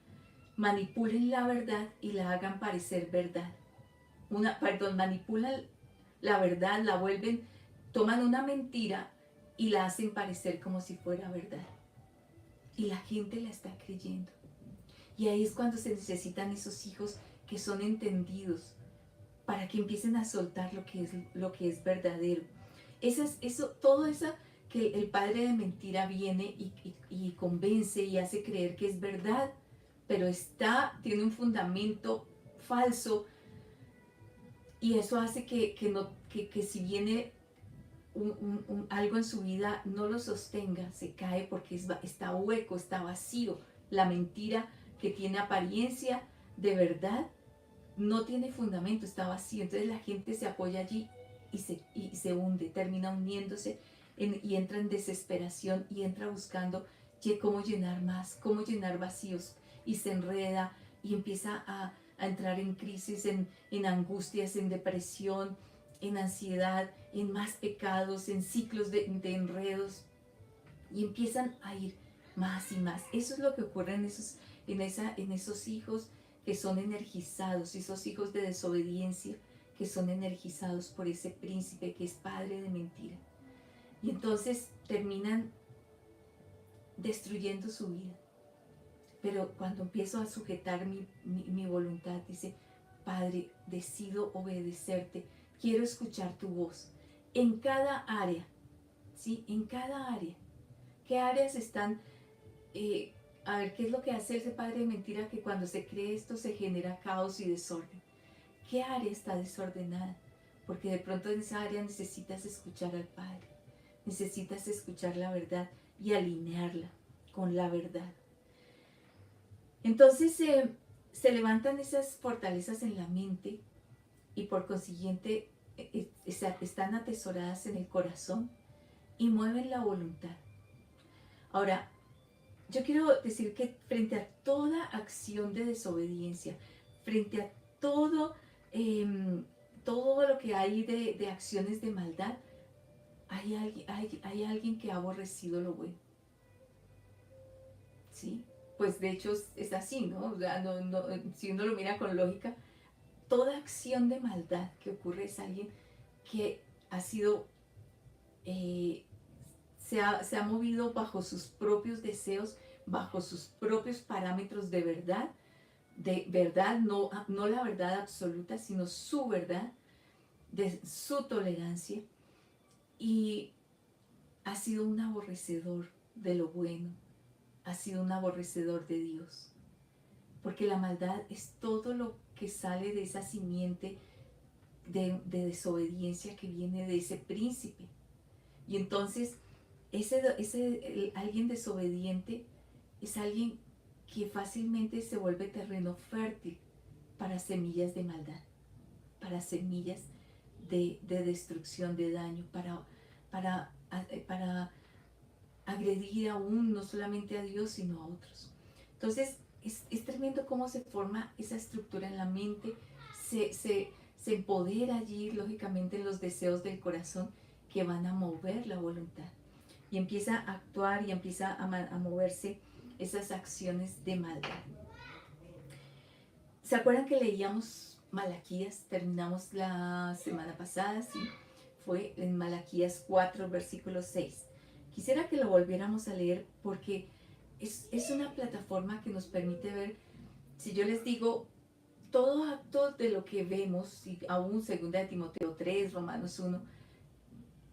manipulen la verdad y la hagan parecer verdad. Manipulan la verdad, toman una mentira y la hacen parecer como si fuera verdad. Y la gente la está creyendo. Y ahí es cuando se necesitan esos hijos que son entendidos para que empiecen a soltar lo que es verdadero. Todo eso que el padre de mentira viene y convence y hace creer que es verdad, pero tiene un fundamento falso, y eso hace que si viene algo en su vida no lo sostenga, se cae porque está hueco, está vacío. La mentira que tiene apariencia de verdad no tiene fundamento, está vacío. Entonces la gente se apoya allí y se hunde, termina hundiéndose y entra en desesperación y entra buscando cómo llenar más, cómo llenar vacíos, y se enreda y empieza a entrar en crisis, en angustias, en depresión, en ansiedad, en más pecados, en ciclos de enredos, y empiezan a ir más y más. Eso es lo que ocurre en esos hijos que son energizados, esos hijos de desobediencia que son energizados por ese príncipe que es padre de mentira. Y entonces terminan destruyendo su vida. Pero cuando empiezo a sujetar mi voluntad, dice, Padre, decido obedecerte, quiero escuchar tu voz en cada área, ¿sí? En cada área. ¿Qué áreas están? A ver, ¿qué es lo que hace ese padre de mentira que cuando se cree esto se genera caos y desorden? ¿Qué área está desordenada? Porque de pronto en esa área necesitas escuchar al Padre, necesitas escuchar la verdad y alinearla con la verdad. Entonces se levantan esas fortalezas en la mente y por consiguiente están atesoradas en el corazón y mueven la voluntad. Ahora, yo quiero decir que frente a toda acción de desobediencia, frente a todo, todo lo que hay de acciones de maldad, hay alguien que ha aborrecido lo bueno. ¿Sí? Pues de hecho es así, ¿no? O sea, si uno lo mira con lógica, toda acción de maldad que ocurre es alguien que ha sido, eh, se ha movido bajo sus propios deseos, bajo sus propios parámetros de verdad, no la verdad absoluta, sino su verdad, de su tolerancia, y ha sido un aborrecedor de lo bueno, ha sido un aborrecedor de Dios, porque la maldad es todo lo que sale de esa simiente de desobediencia que viene de ese príncipe. Y entonces alguien desobediente es alguien que fácilmente se vuelve terreno fértil para semillas de maldad, para semillas de destrucción, de daño, para agredir aún no solamente a Dios, sino a otros. Entonces, es tremendo cómo se forma esa estructura en la mente, se empodera allí, lógicamente, en los deseos del corazón que van a mover la voluntad. Y empieza a actuar y empieza a moverse esas acciones de maldad. ¿Se acuerdan que leíamos Malaquías? Terminamos la semana pasada, sí. Fue en Malaquías 4, versículo 6. Quisiera que lo volviéramos a leer porque es una plataforma que nos permite ver, si yo les digo, todo acto de lo que vemos, y aún 2 de Timoteo 3, Romanos 1,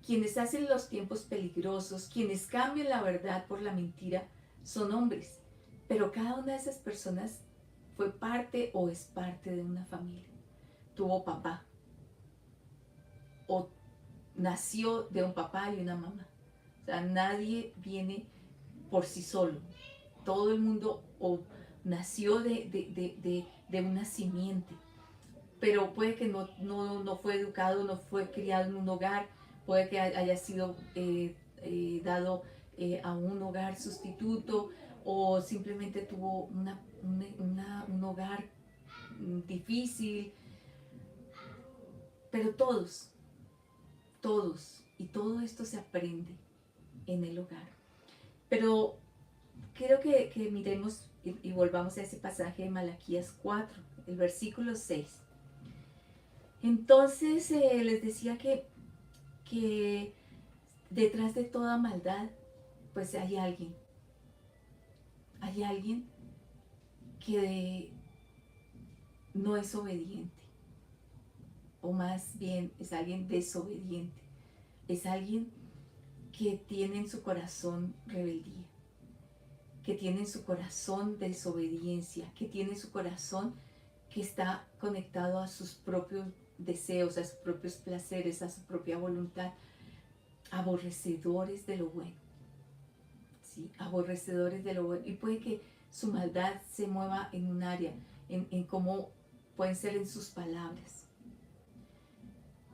quienes hacen los tiempos peligrosos, quienes cambian la verdad por la mentira, son hombres. Pero cada una de esas personas fue parte o es parte de una familia. Tuvo papá o nació de un papá y una mamá. O sea, nadie viene por sí solo. Todo el mundo o nació de una simiente, pero puede que no fue educado, no fue criado en un hogar, puede que haya sido dado a un hogar sustituto o simplemente tuvo un hogar difícil, pero todos, y todo esto se aprende en el hogar. Pero quiero que miremos y volvamos a ese pasaje de Malaquías 4, el versículo 6. Entonces les decía que detrás de toda maldad, pues hay alguien que no es obediente, o más bien es alguien desobediente, es alguien que tiene en su corazón rebeldía, que tiene en su corazón desobediencia, que tiene en su corazón que está conectado a sus propios deseos, a sus propios placeres, a su propia voluntad, aborrecedores de lo bueno, ¿sí? Aborrecedores de lo bueno. Y puede que su maldad se mueva en un área, en cómo pueden ser en sus palabras.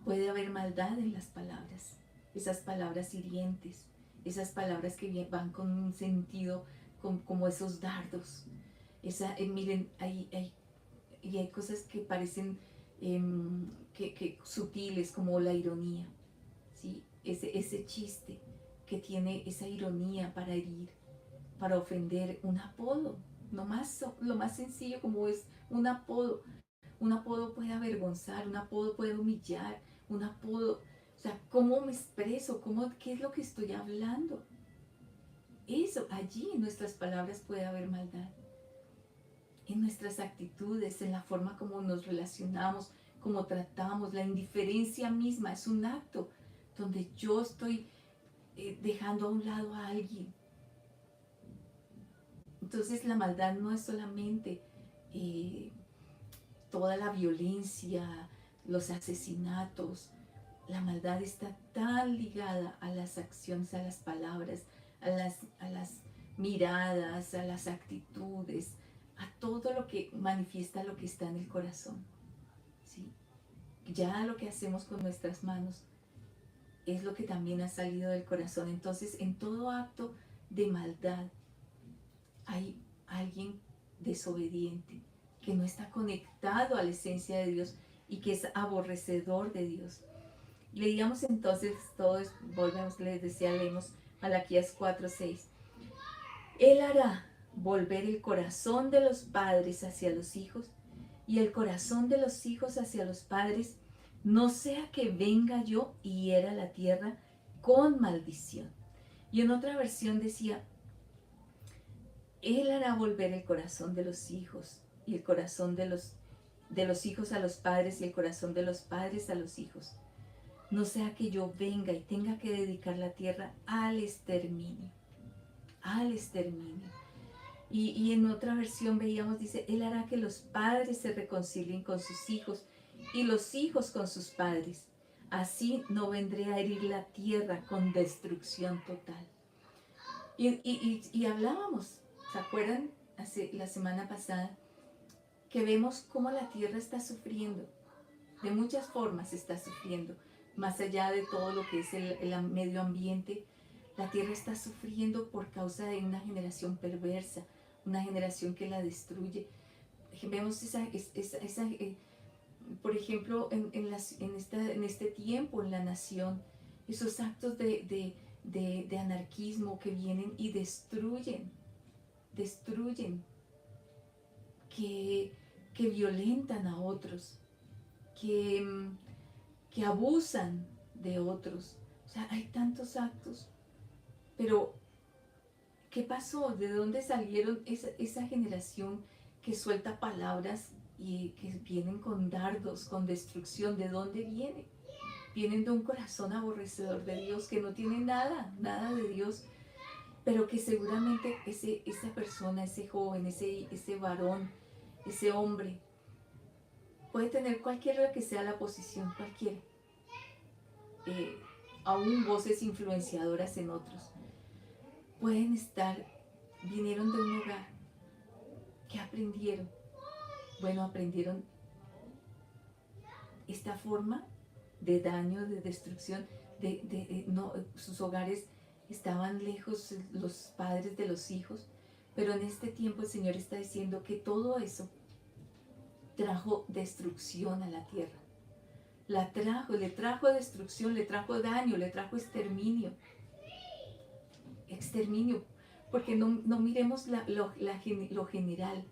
Puede haber maldad en las palabras, esas palabras hirientes, esas palabras que van con un sentido, como esos dardos. Miren, hay cosas que parecen que sutiles, como la ironía, ¿sí? Ese chiste que tiene esa ironía para herir, para ofender, un apodo, lo más sencillo como es un apodo. Un apodo puede avergonzar, un apodo puede humillar, un apodo, o sea, ¿cómo me expreso? ¿Qué es lo que estoy hablando? Eso, allí en nuestras palabras puede haber maldad. En nuestras actitudes, en la forma como nos relacionamos, como tratamos, la indiferencia misma es un acto donde yo estoy dejando a un lado a alguien. Entonces la maldad no es solamente toda la violencia, los asesinatos. La maldad está tan ligada a las acciones, a las palabras, a las miradas, a las actitudes, a todo lo que manifiesta lo que está en el corazón, ¿sí? Ya lo que hacemos con nuestras manos es lo que también ha salido del corazón. Entonces, en todo acto de maldad hay alguien desobediente, que no está conectado a la esencia de Dios y que es aborrecedor de Dios. Leíamos entonces, todos, volvemos, les decía, leemos Malaquías 4:6. Él hará volver el corazón de los padres hacia los hijos y el corazón de los hijos hacia los padres, no sea que venga yo y hiera la tierra con maldición. Y en otra versión decía, Él hará volver el corazón de los hijos y el corazón de los hijos a los padres y el corazón de los padres a los hijos. No sea que yo venga y tenga que dedicar la tierra al exterminio, al exterminio. Y en otra versión veíamos, dice, Él hará que los padres se reconcilien con sus hijos y los hijos con sus padres. Así no vendré a herir la tierra con destrucción total. Y hablábamos, ¿se acuerdan? La semana pasada, que vemos cómo la tierra está sufriendo. De muchas formas está sufriendo. Más allá de todo lo que es el medio ambiente, la tierra está sufriendo por causa de una generación perversa, una generación que la destruye. Vemos por ejemplo, en este tiempo en la nación, esos actos de anarquismo que vienen y destruyen, que violentan a otros, que abusan de otros. O sea, hay tantos actos, pero ¿qué pasó? ¿De dónde salieron esa generación que suelta palabras y que vienen con dardos, con destrucción? ¿De dónde viene? Vienen de un corazón aborrecedor de Dios, que no tiene nada, nada de Dios, pero que seguramente esa persona, ese joven, ese varón, ese hombre, puede tener cualquiera que sea la posición, cualquiera. Eh, Aún voces influenciadoras en otros. Vinieron de un hogar. ¿Qué aprendieron? Bueno, aprendieron esta forma de daño, de destrucción, no, sus hogares estaban lejos, los padres de los hijos, pero en este tiempo el Señor está diciendo que todo eso trajo destrucción a la tierra. Le trajo destrucción, le trajo daño, le trajo exterminio. Exterminio, porque no miremos lo general,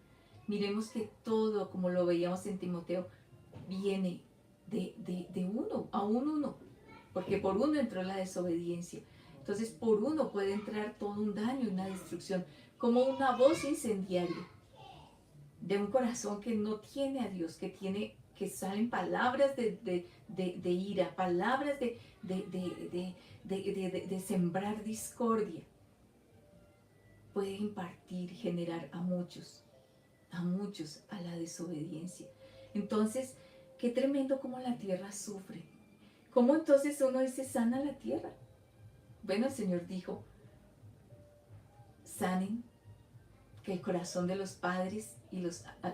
miremos que todo, como lo veíamos en Timoteo, viene de uno, a uno, porque por uno entró la desobediencia. Entonces por uno puede entrar todo un daño, una destrucción, como una voz incendiaria de un corazón que no tiene a Dios, que salen palabras de ira, palabras de sembrar discordia. Puede impartir, generar a muchos a la desobediencia. Entonces, qué tremendo como la tierra sufre. ¿Cómo entonces uno dice sana la tierra? Bueno, el Señor dijo, sanen, que el corazón de los padres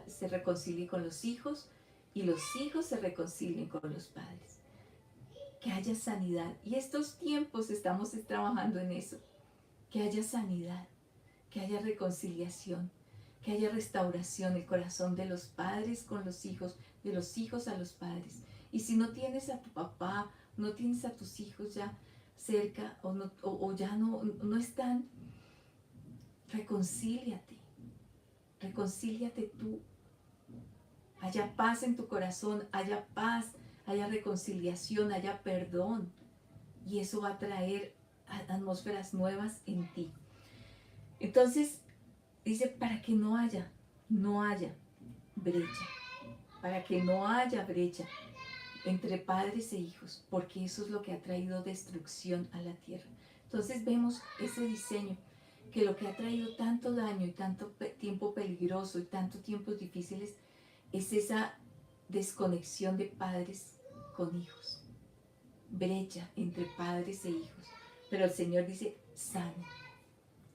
se reconcilie con los hijos y los hijos se reconcilien con los padres. Que haya sanidad. Y estos tiempos estamos trabajando en eso. Que haya sanidad, que haya reconciliación, que haya restauración, el corazón de los padres con los hijos, de los hijos a los padres. Y si no tienes a tu papá, no tienes a tus hijos ya cerca o ya no están, reconcíliate tú. Haya paz en tu corazón, haya paz, haya reconciliación, haya perdón. Y eso va a traer atmósferas nuevas en ti. Entonces, dice, para que no haya brecha, para que no haya brecha entre padres e hijos, porque eso es lo que ha traído destrucción a la tierra. Entonces vemos ese diseño, que lo que ha traído tanto daño y tanto tiempo peligroso y tantos tiempos difíciles es esa desconexión de padres con hijos, brecha entre padres e hijos. Pero el Señor dice, sane.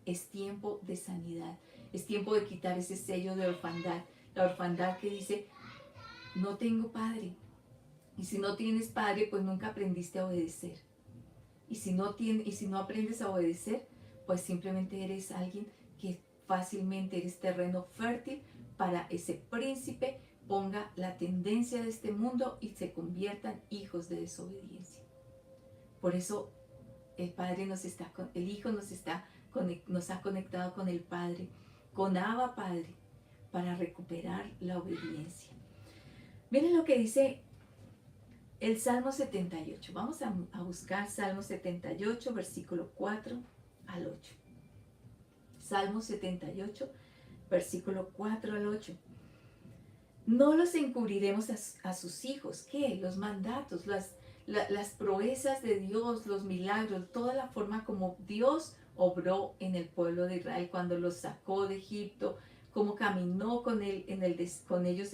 Es tiempo de sanidad, es tiempo de quitar ese sello de orfandad, la orfandad que dice, no tengo padre, Y si no tienes padre, pues nunca aprendiste a obedecer. Y si no aprendes a obedecer, pues simplemente eres alguien que fácilmente eres terreno fértil para ese príncipe ponga la tendencia de este mundo y se conviertan hijos de desobediencia. Por eso el Hijo nos ha conectado con el Padre, con Abba Padre, para recuperar la obediencia. Miren lo que dice el Salmo 78. Vamos a buscar Salmo 78, versículo 4 al 8. Salmo 78, versículo 4 al 8. No los encubriremos a sus hijos. ¿Qué? Los mandatos, las proezas de Dios, los milagros, toda la forma como Dios obró en el pueblo de Israel cuando los sacó de Egipto, cómo caminó con ellos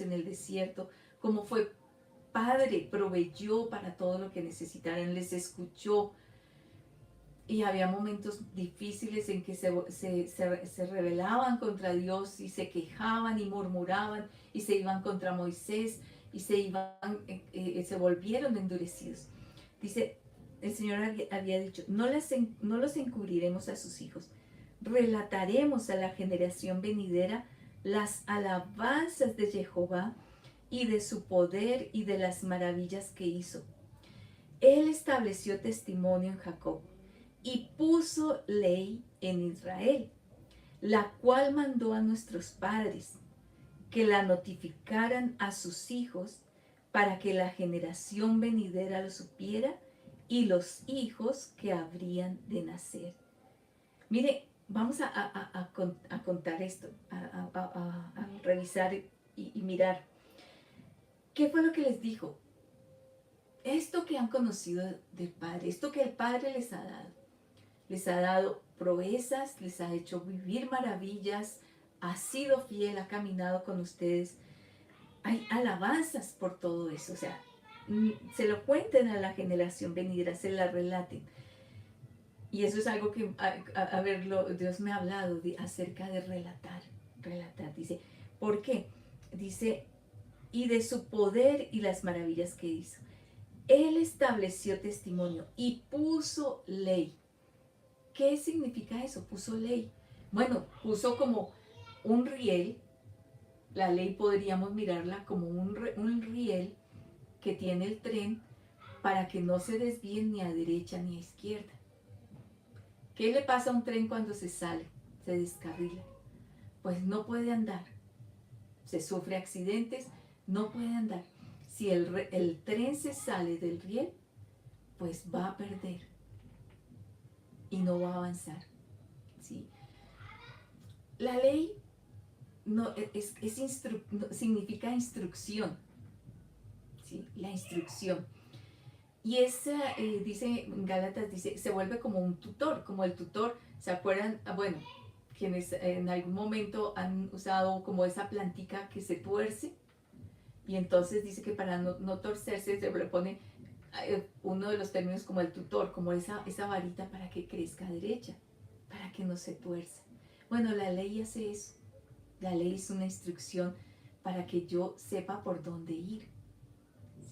en el desierto, cómo fue Padre, proveyó para todo lo que necesitaran, les escuchó. Y había momentos difíciles en que se rebelaban contra Dios y se quejaban y murmuraban y se iban contra Moisés y se volvieron endurecidos. Dice, el Señor había dicho, no los encubriremos a sus hijos, relataremos a la generación venidera las alabanzas de Jehová y de su poder y de las maravillas que hizo. Él estableció testimonio en Jacob y puso ley en Israel, la cual mandó a nuestros padres que la notificaran a sus hijos para que la generación venidera lo supiera y los hijos que habrían de nacer. Mire, vamos a contar esto, a revisar y mirar. ¿Qué fue lo que les dijo? Esto que han conocido del Padre, esto que el Padre les ha dado proezas, les ha hecho vivir maravillas, ha sido fiel, ha caminado con ustedes. Hay alabanzas por todo eso, o sea, se lo cuenten a la generación venidera, se la relaten. Y eso es algo que, Dios me ha hablado acerca de relatar. Dice, ¿por qué? Dice, y de su poder y las maravillas que hizo. Él estableció testimonio y puso ley. ¿Qué significa eso? Puso ley. Bueno, puso como un riel. La ley podríamos mirarla como un riel que tiene el tren para que no se desvíen ni a derecha ni a izquierda. ¿Qué le pasa a un tren cuando se sale? Se descarrila. Pues no puede andar. Se sufre accidentes, no puede andar. Si el tren se sale del riel, pues va a perder y no va a avanzar. ¿Sí? La ley no, significa instrucción. ¿Sí? La instrucción. Y esa, dice en Gálatas, dice, se vuelve como un tutor, como el tutor, ¿se acuerdan? Bueno, quienes en algún momento han usado como esa plantica que se tuerce, y entonces dice que para no torcerse se le pone uno de los términos como el tutor, como esa varita para que crezca derecha, para que no se tuerce. Bueno, la ley hace eso. La ley es una instrucción para que yo sepa por dónde ir.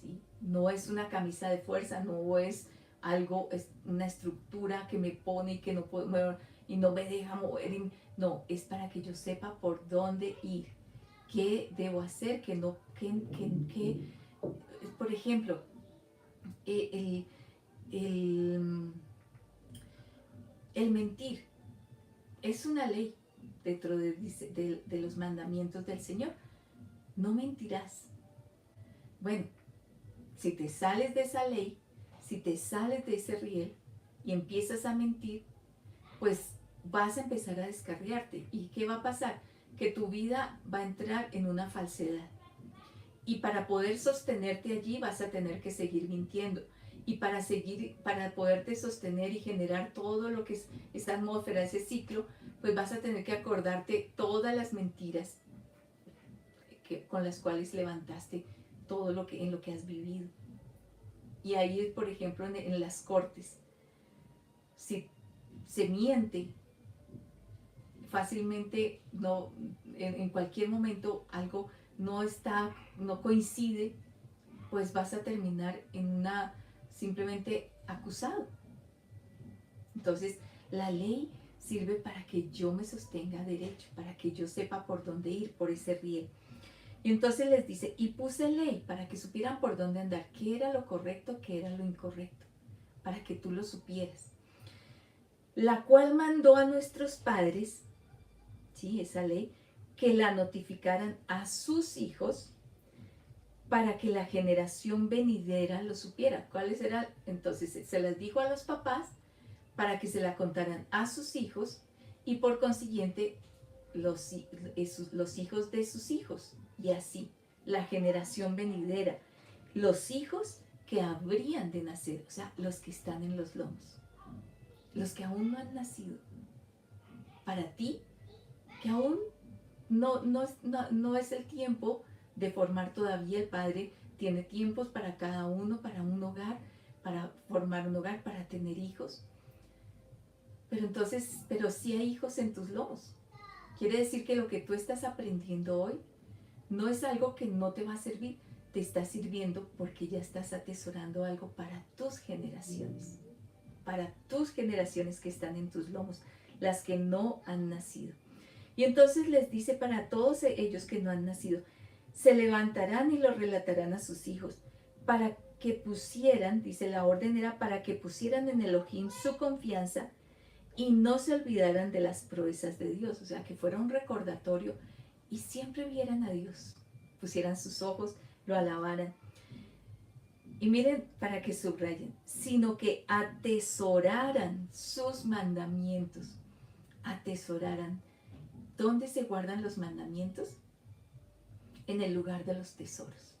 ¿Sí? No es una camisa de fuerza, no es algo, es una estructura que me pone y que no puedo mover y no me deja mover. No, es para que yo sepa por dónde ir, qué debo hacer, qué no, por ejemplo, el, el, el mentir es una ley dentro de los mandamientos del Señor. No mentirás. Bueno, si te sales de esa ley, si te sales de ese riel y empiezas a mentir, pues vas a empezar a descarriarte. ¿Y qué va a pasar? Que tu vida va a entrar en una falsedad. Y para poder sostenerte allí vas a tener que seguir mintiendo. Y para poderte sostener y generar todo lo que es esta atmósfera, ese ciclo, pues vas a tener que acordarte todas las mentiras con las cuales levantaste todo en lo que has vivido. Y ahí, por ejemplo, en las cortes, si se miente, fácilmente en cualquier momento algo no coincide, pues vas a terminar en una simplemente acusado. Entonces, la ley sirve para que yo me sostenga derecho, para que yo sepa por dónde ir, por ese riel. Y entonces les dice, y puse ley para que supieran por dónde andar, qué era lo correcto, qué era lo incorrecto, para que tú lo supieras. La cual mandó a nuestros padres, ¿sí? Esa ley, que la notificaran a sus hijos para que la generación venidera lo supiera. ¿Cuáles eran? Entonces se las dijo a los papás para que se la contaran a sus hijos y por consiguiente los hijos de sus hijos. Y así, la generación venidera, los hijos que habrían de nacer, o sea, los que están en los lomos, los que aún no han nacido. Para ti, que aún no es el tiempo de formar todavía, el Padre tiene tiempos para cada uno, para un hogar, para formar un hogar, para tener hijos. Pero sí hay hijos en tus lomos. Quiere decir que lo que tú estás aprendiendo hoy no es algo que no te va a servir, te está sirviendo porque ya estás atesorando algo para tus generaciones que están en tus lomos, las que no han nacido. Y entonces les dice para todos ellos que no han nacido, se levantarán y lo relatarán a sus hijos, para que pusieran, dice la orden era para que pusieran en Elohim su confianza y no se olvidaran de las proezas de Dios, o sea, que fuera un recordatorio y siempre vieran a Dios, pusieran sus ojos, lo alabaran. Y miren, para que subrayen, sino que atesoraran sus mandamientos, atesoraran. ¿Dónde se guardan los mandamientos? En el lugar de los tesoros.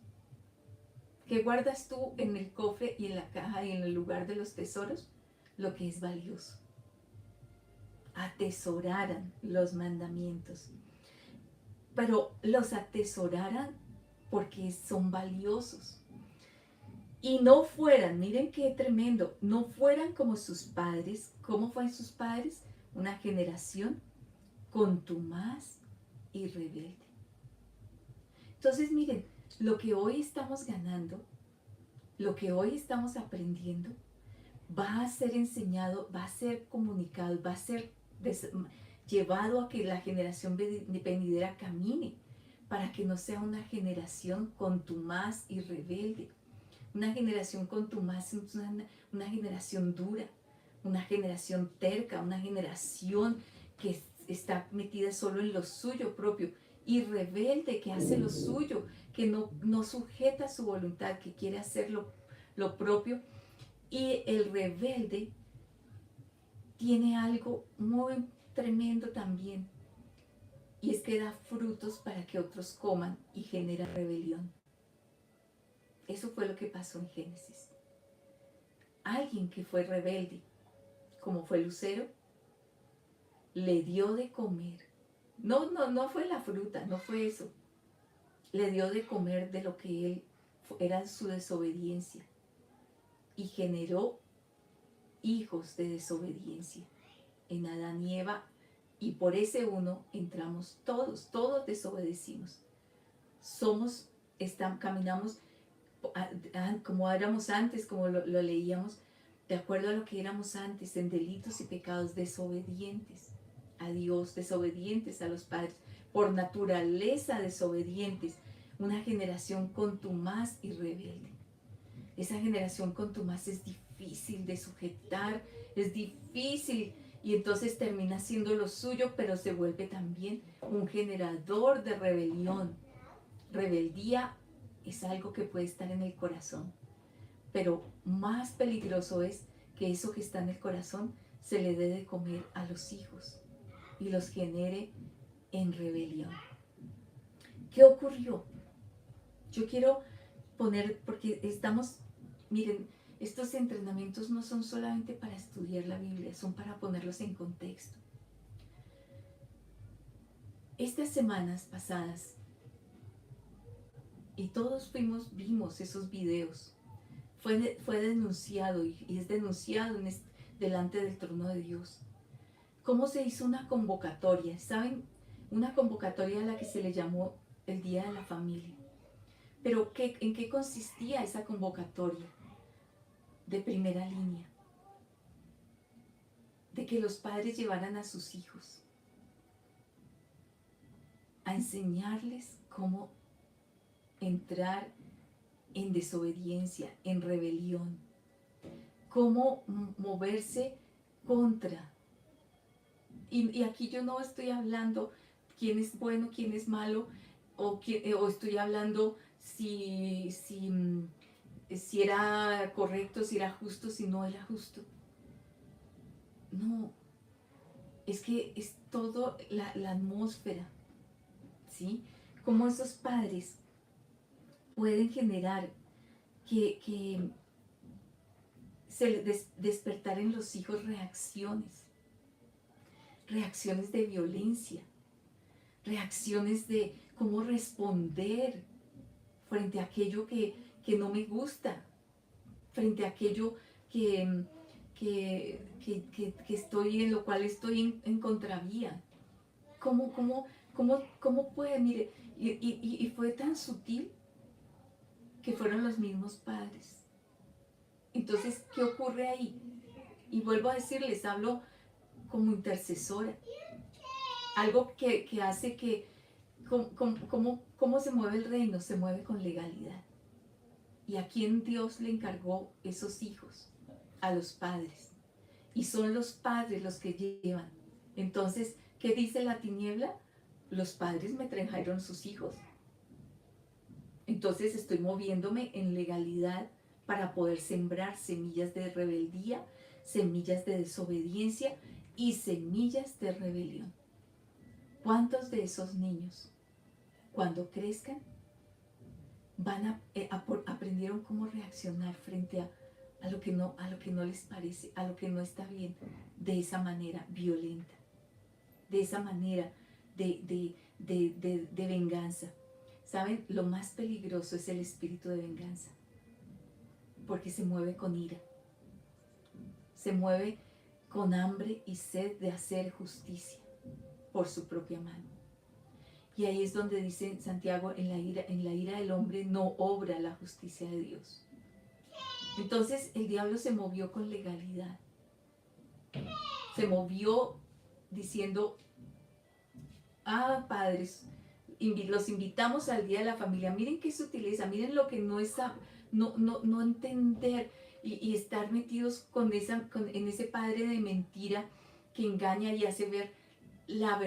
¿Qué guardas tú en el cofre y en la caja y en el lugar de los tesoros? Lo que es valioso. Atesoraran los mandamientos. Pero los atesoraran porque son valiosos. Y no fueran, miren qué tremendo, no fueran como sus padres. ¿Cómo fueron sus padres? Una generación contumaz y rebelde. Entonces, miren, lo que hoy estamos ganando, lo que hoy estamos aprendiendo, va a ser enseñado, va a ser comunicado, va a ser llevado a que la generación venidera camine, para que no sea una generación contumaz y rebelde. Una generación contumaz es una generación dura, una generación terca, una generación que está metida solo en lo suyo propio y rebelde, que hace lo suyo, que no sujeta su voluntad, que quiere hacer lo propio. Y el rebelde tiene algo muy tremendo también, y es que da frutos para que otros coman y genera rebelión. Eso fue lo que pasó en Génesis. Alguien que fue rebelde, como fue Lucero, le dio de comer. No fue la fruta, no fue eso. Le dio de comer de lo que él era su desobediencia y generó hijos de desobediencia en Adán y Eva, y por ese uno entramos todos desobedecimos. Caminamos como éramos antes, como lo leíamos, de acuerdo a lo que éramos antes, en delitos y pecados, desobedientes a Dios, desobedientes a los padres, por naturaleza desobedientes, una generación contumaz y rebelde. Esa generación contumaz es difícil de sujetar, es difícil, y entonces termina siendo lo suyo, pero se vuelve también un generador de rebelión. Rebeldía es algo que puede estar en el corazón, pero más peligroso es que eso que está en el corazón se le dé de comer a los hijos y los genere en rebelión. ¿Qué ocurrió? Yo quiero poner, porque miren, estos entrenamientos no son solamente para estudiar la Biblia, son para ponerlos en contexto. Estas semanas pasadas, y todos vimos esos videos, fue denunciado y es denunciado delante del trono de Dios. ¿Cómo se hizo una convocatoria? ¿Saben? Una convocatoria a la que se le llamó el Día de la Familia. Pero ¿en qué consistía esa convocatoria de primera línea? De que los padres llevaran a sus hijos a enseñarles cómo entrar en desobediencia, en rebelión, cómo moverse contra. Y aquí yo no estoy hablando quién es bueno, quién es malo, o estoy hablando si era correcto, si era justo, si no era justo. No, es que es todo la atmósfera, ¿sí? Cómo esos padres pueden generar que se despertar en los hijos reacciones de violencia, reacciones de cómo responder frente a aquello que no me gusta, frente a aquello que, que estoy en lo cual estoy en contravía. ¿Cómo puede? Mire, y fue tan sutil que fueron los mismos padres. Entonces, ¿qué ocurre ahí? Y vuelvo a decirles, hablo como intercesora. Algo que hace que, ¿cómo se mueve el reino? Se mueve con legalidad. ¿Y a quién Dios le encargó esos hijos? A los padres. Y son los padres los que llevan. Entonces, ¿qué dice la tiniebla? Los padres me trajeron sus hijos. Entonces estoy moviéndome en legalidad para poder sembrar semillas de rebeldía, semillas de desobediencia y semillas de rebelión. ¿Cuántos de esos niños, cuando crezcan, aprendieron cómo reaccionar frente a lo que no les parece, a lo que no está bien, de esa manera violenta, de esa manera de venganza? ¿Saben? Lo más peligroso es el espíritu de venganza, porque se mueve con ira, se mueve con hambre y sed de hacer justicia por su propia mano. Y ahí es donde dice Santiago, en la ira del hombre no obra la justicia de Dios. Entonces el diablo se movió con legalidad, se movió diciendo: padres, los invitamos al Día de la Familia. Miren qué sutileza, miren lo que no es no entender y estar metidos en ese padre de mentira que engaña y hace ver la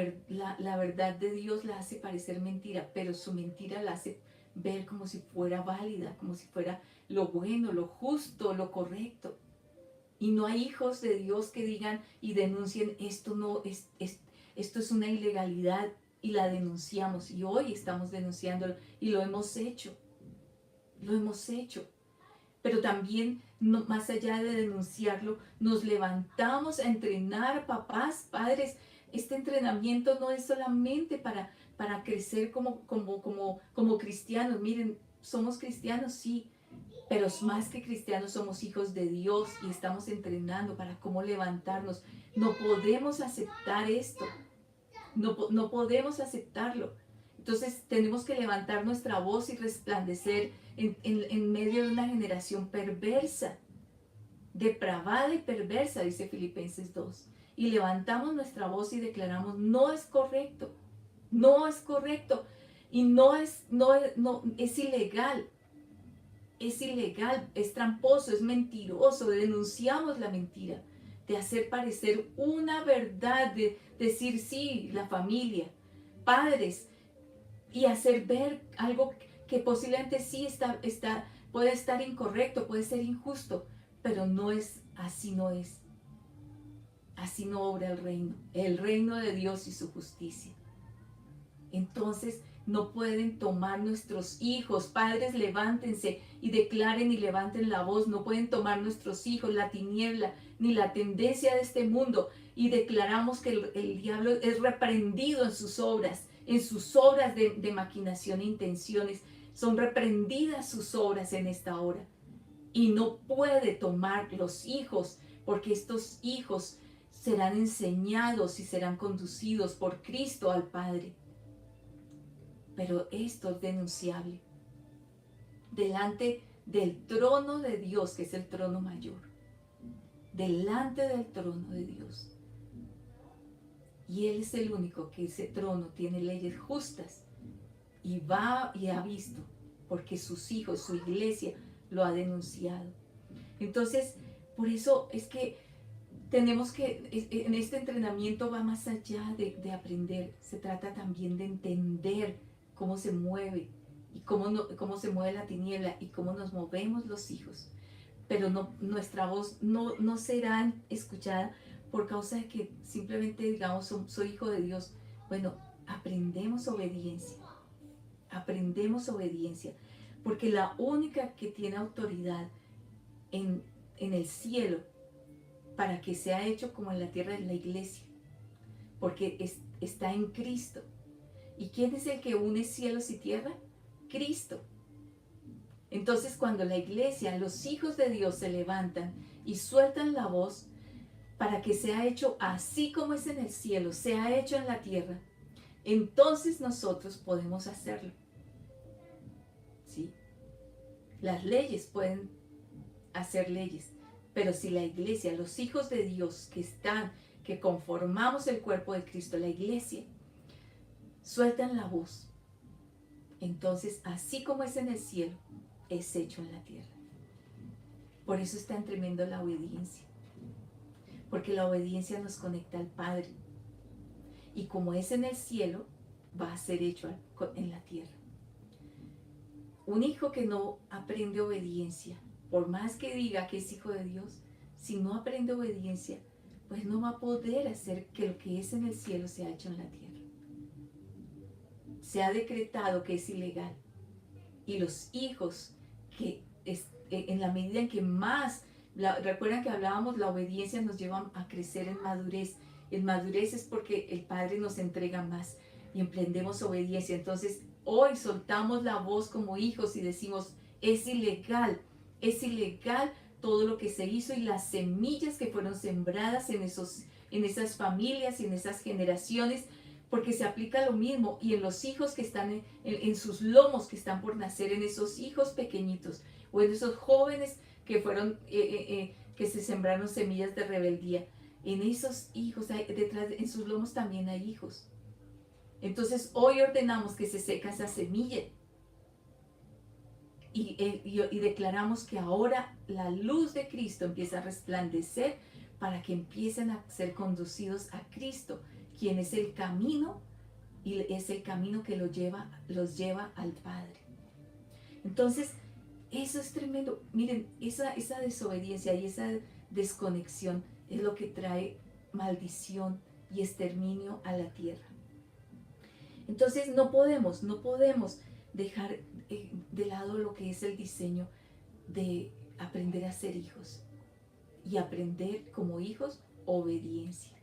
verdad de Dios, la hace parecer mentira, pero su mentira la hace ver como si fuera válida, como si fuera lo bueno, lo justo, lo correcto. Y no hay hijos de Dios que digan y denuncien: esto es una ilegalidad, y la denunciamos, y hoy estamos denunciándolo y lo hemos hecho, pero también más allá de denunciarlo, nos levantamos a entrenar, papás, padres. Este entrenamiento no es solamente para crecer como cristianos. Miren, somos cristianos, sí, pero más que cristianos somos hijos de Dios y estamos entrenando para cómo levantarnos. No podemos aceptar esto. No podemos aceptarlo. Entonces tenemos que levantar nuestra voz y resplandecer en medio de una generación perversa, depravada y perversa, dice Filipenses 2. Y levantamos nuestra voz y declaramos: no es correcto, no es correcto. Y es ilegal, es tramposo, es mentiroso. Denunciamos la mentira, de hacer parecer una verdad, de decir sí, la familia, padres, y hacer ver algo que posiblemente sí puede estar incorrecto, puede ser injusto, pero no es, así no es. Así no obra el reino de Dios y su justicia. Entonces no pueden tomar nuestros hijos. Padres, levántense y declaren y levanten la voz. No pueden tomar nuestros hijos, la tiniebla, ni la tendencia de este mundo. Y declaramos que el diablo es reprendido en sus obras de maquinación e intenciones. Son reprendidas sus obras en esta hora. Y no puede tomar los hijos, porque estos hijos serán enseñados y serán conducidos por Cristo al Padre. Pero esto es denunciable. delante del trono de Dios, que es el trono mayor, delante del trono de Dios. Y Él es el único que ese trono tiene leyes justas y va y ha visto, porque sus hijos, su iglesia, lo ha denunciado. Entonces, por eso es que tenemos que, en este entrenamiento va más allá de aprender, se trata también de entender cómo se mueve y cómo se mueve la tiniebla y cómo nos movemos los hijos. Pero nuestra voz no será escuchada por causa de que simplemente digamos, soy hijo de Dios. Bueno, aprendemos obediencia, porque la única que tiene autoridad en el cielo para que sea hecho como en la tierra es la iglesia, porque está en Cristo. ¿Y quién es el que une cielos y tierra? Cristo. Entonces, cuando la iglesia, los hijos de Dios se levantan y sueltan la voz para que sea hecho así como es en el cielo, sea hecho en la tierra, entonces nosotros podemos hacerlo. ¿Sí? Las leyes pueden hacer leyes, pero si la iglesia, los hijos de Dios que conformamos el cuerpo de Cristo, la iglesia, sueltan la voz, entonces así como es en el cielo, es hecho en la tierra. Por eso es tan tremendo la obediencia, porque la obediencia nos conecta al Padre, y como es en el cielo, va a ser hecho en la tierra. Un hijo que no aprende obediencia, por más que diga que es hijo de Dios, si no aprende obediencia, pues no va a poder hacer que lo que es en el cielo sea hecho en la tierra. Se ha decretado que es ilegal, y los hijos que en la medida en que más, recuerdan que hablábamos, la obediencia nos lleva a crecer en madurez. En madurez es porque el Padre nos entrega más y emprendemos obediencia. Entonces hoy soltamos la voz como hijos y decimos, es ilegal todo lo que se hizo y las semillas que fueron sembradas en esas familias y en esas generaciones, porque se aplica lo mismo y en los hijos que están en sus lomos, que están por nacer, en esos hijos pequeñitos o en esos jóvenes que fueron, que se sembraron semillas de rebeldía. En esos hijos, en sus lomos también hay hijos. Entonces hoy ordenamos que se seca esa semilla y declaramos que ahora la luz de Cristo empieza a resplandecer para que empiecen a ser conducidos a Cristo, quien es el camino y es el camino que los lleva al Padre. Entonces, eso es tremendo. Miren, esa desobediencia y esa desconexión es lo que trae maldición y exterminio a la tierra. Entonces no podemos dejar de lado lo que es el diseño de aprender a ser hijos y aprender como hijos obediencia,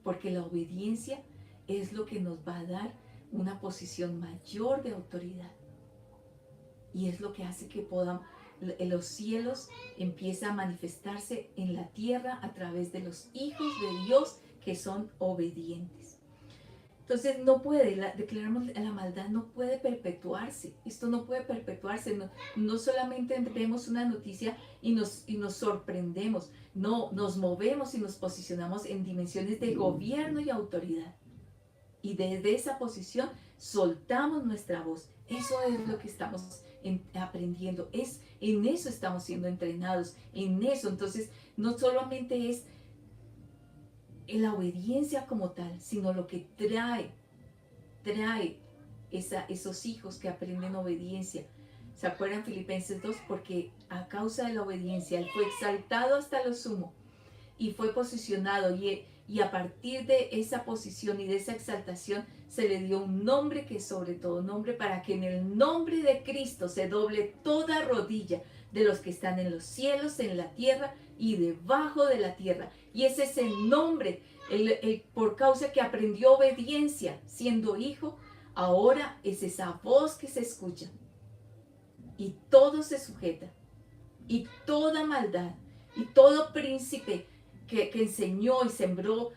porque la obediencia es lo que nos va a dar una posición mayor de autoridad y es lo que hace que los cielos empiecen a manifestarse en la tierra a través de los hijos de Dios que son obedientes. Entonces declaramos la maldad no puede perpetuarse. Esto no puede perpetuarse. No solamente vemos una noticia y nos sorprendemos. No, nos movemos y nos posicionamos en dimensiones de gobierno y autoridad. Y desde esa posición soltamos nuestra voz. Eso es lo que estamos aprendiendo. En eso estamos siendo entrenados. En eso. Entonces, no solamente es en la obediencia como tal, sino lo que trae esos hijos que aprenden obediencia. ¿Se acuerdan Filipenses 2? Porque a causa de la obediencia, Él fue exaltado hasta lo sumo y fue posicionado y a partir de esa posición y de esa exaltación se le dio un nombre que es sobre todo nombre, para que en el nombre de Cristo se doble toda rodilla de los que están en los cielos, en la tierra y debajo de la tierra. Y ese es el nombre, por causa que aprendió obediencia siendo hijo, ahora es esa voz que se escucha. Y todo se sujeta. Y toda maldad, y todo príncipe que enseñó y sembró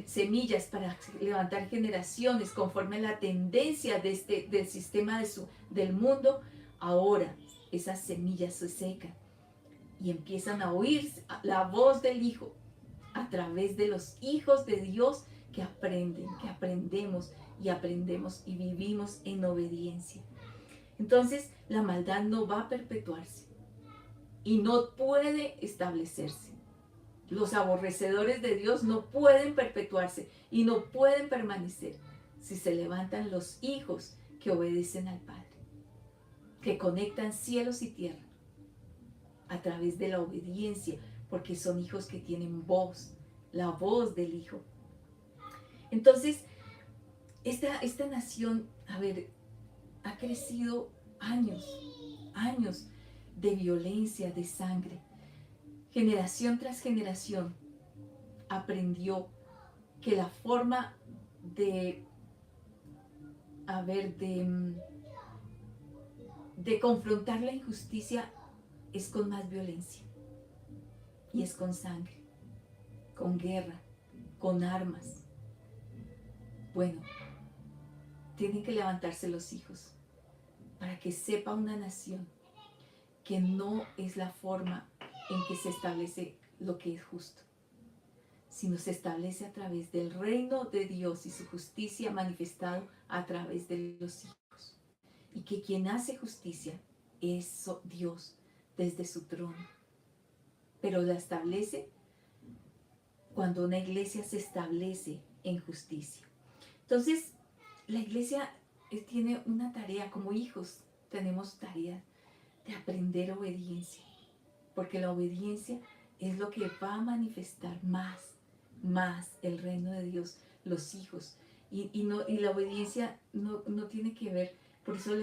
semillas para levantar generaciones conforme a la tendencia del sistema del mundo, ahora esas semillas se secan y empiezan a oír la voz del Hijo a través de los hijos de Dios que aprenden, que aprendemos y vivimos en obediencia. Entonces la maldad no va a perpetuarse y no puede establecerse. Los aborrecedores de Dios no pueden perpetuarse y no pueden permanecer si se levantan los hijos que obedecen al Padre, que conectan cielos y tierra a través de la obediencia, porque son hijos que tienen voz, la voz del Hijo. Entonces, esta nación, a ver, ha crecido años de violencia, de sangre. Generación tras generación aprendió que la forma de, de confrontar la injusticia es con más violencia y es con sangre, con guerra, con armas. Bueno, tienen que levantarse los hijos para que sepa una nación que no es la forma en que se establece lo que es justo, sino se establece a través del reino de Dios y su justicia manifestado a través de los hijos. Y que quien hace justicia es Dios desde su trono. Pero la establece cuando una iglesia se establece en justicia. Entonces, la iglesia tiene una tarea, como hijos tenemos tarea de aprender obediencia, porque la obediencia es lo que va a manifestar más el reino de Dios, los hijos. Y la obediencia no tiene que ver, por eso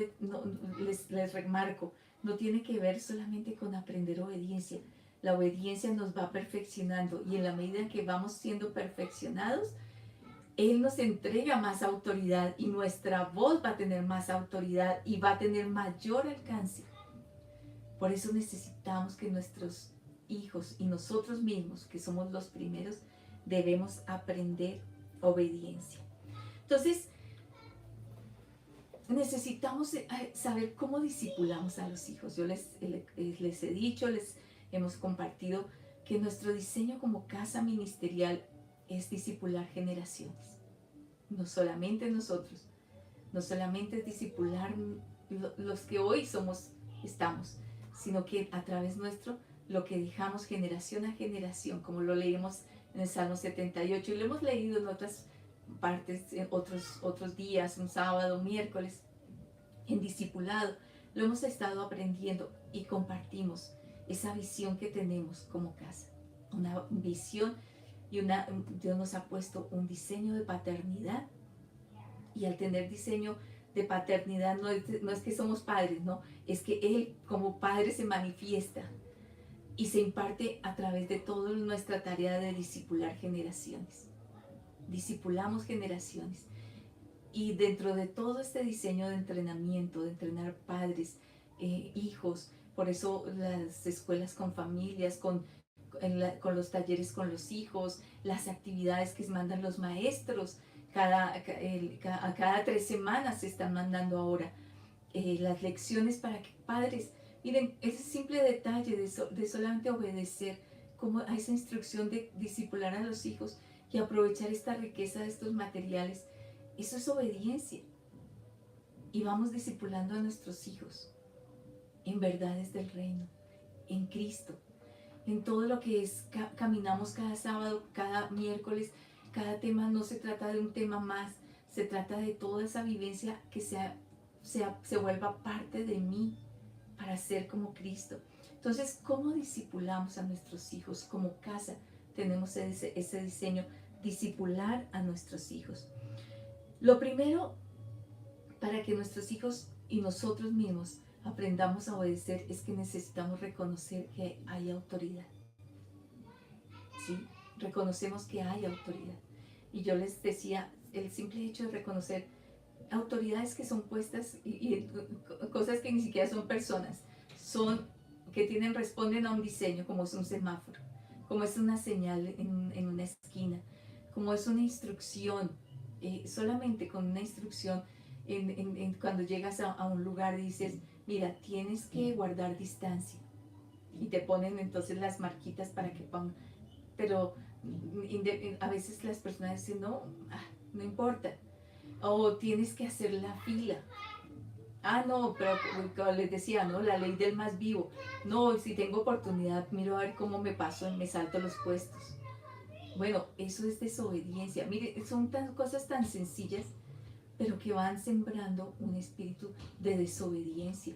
les remarco, no tiene que ver solamente con aprender obediencia. La obediencia nos va perfeccionando y en la medida en que vamos siendo perfeccionados, Él nos entrega más autoridad y nuestra voz va a tener más autoridad y va a tener mayor alcance. Por eso necesitamos que nuestros hijos y nosotros mismos, que somos los primeros, debemos aprender obediencia. Entonces, necesitamos saber cómo discipulamos a los hijos. Yo les he dicho, les hemos compartido que nuestro diseño como casa ministerial es discipular generaciones. No solamente nosotros, no solamente es discipular los que hoy estamos, sino que a través nuestro lo que dejamos generación a generación, como lo leímos en el Salmo 78 y lo hemos leído en otras partes, en otros días, un sábado, miércoles, en discipulado, lo hemos estado aprendiendo y compartimos esa visión que tenemos como casa, una visión y Dios nos ha puesto un diseño de paternidad y al tener diseño de paternidad no es que somos padres, no, es que Él como Padre se manifiesta y se imparte a través de toda nuestra tarea de discipular generaciones. Discipulamos generaciones y dentro de todo este diseño de entrenamiento, de entrenar padres, hijos, por eso las escuelas con familias, con los talleres con los hijos, las actividades que mandan los maestros, a cada 3 semanas se están mandando ahora las lecciones para que padres, miren, ese simple detalle de solamente obedecer como a esa instrucción de discipular a los hijos y aprovechar esta riqueza de estos materiales, eso es obediencia. Y vamos discipulando a nuestros hijos en verdades del reino, en Cristo, en todo lo que es, caminamos cada sábado, cada miércoles, cada tema no se trata de un tema más, se trata de toda esa vivencia que se vuelva parte de mí para ser como Cristo. Entonces, ¿cómo discipulamos a nuestros hijos? Como casa tenemos ese diseño, discipular a nuestros hijos. Lo primero, para que nuestros hijos y nosotros mismos aprendamos a obedecer, es que necesitamos reconocer que hay autoridad. ¿Sí? Reconocemos que hay autoridad. Y yo les decía, el simple hecho de reconocer autoridades que son puestas y cosas que ni siquiera son personas, responden a un diseño, como es un semáforo, como es una señal en una esquina, como es una instrucción, solamente con una instrucción, cuando llegas a un lugar dices, mira, tienes que guardar distancia. Y te ponen entonces las marquitas para que pongan, pero a veces las personas dicen, no, no importa, o tienes que hacer la fila. No, pero como les decía, ¿no? La ley del más vivo. No, si tengo oportunidad, miro a ver cómo me paso y me salto los puestos. Bueno, eso es desobediencia. Mire, son cosas tan sencillas, pero que van sembrando un espíritu de desobediencia.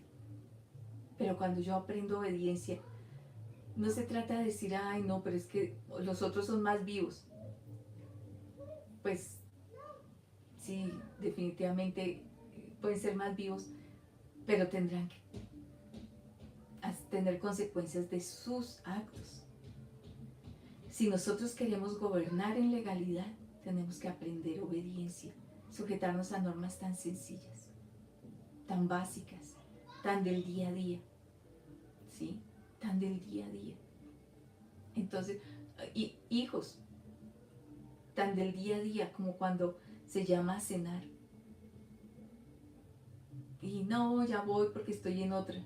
Pero cuando yo aprendo obediencia, no se trata de decir, ay, no, pero es que los otros son más vivos. Pues sí, definitivamente pueden ser más vivos, pero tendrán que tener consecuencias de sus actos. Si nosotros queremos gobernar en legalidad, tenemos que aprender obediencia, sujetarnos a normas tan sencillas, tan básicas, tan del día a día, ¿sí? Tan del día a día. Entonces, hijos, tan del día a día como cuando se llama a cenar. Y no, ya voy porque estoy en otra.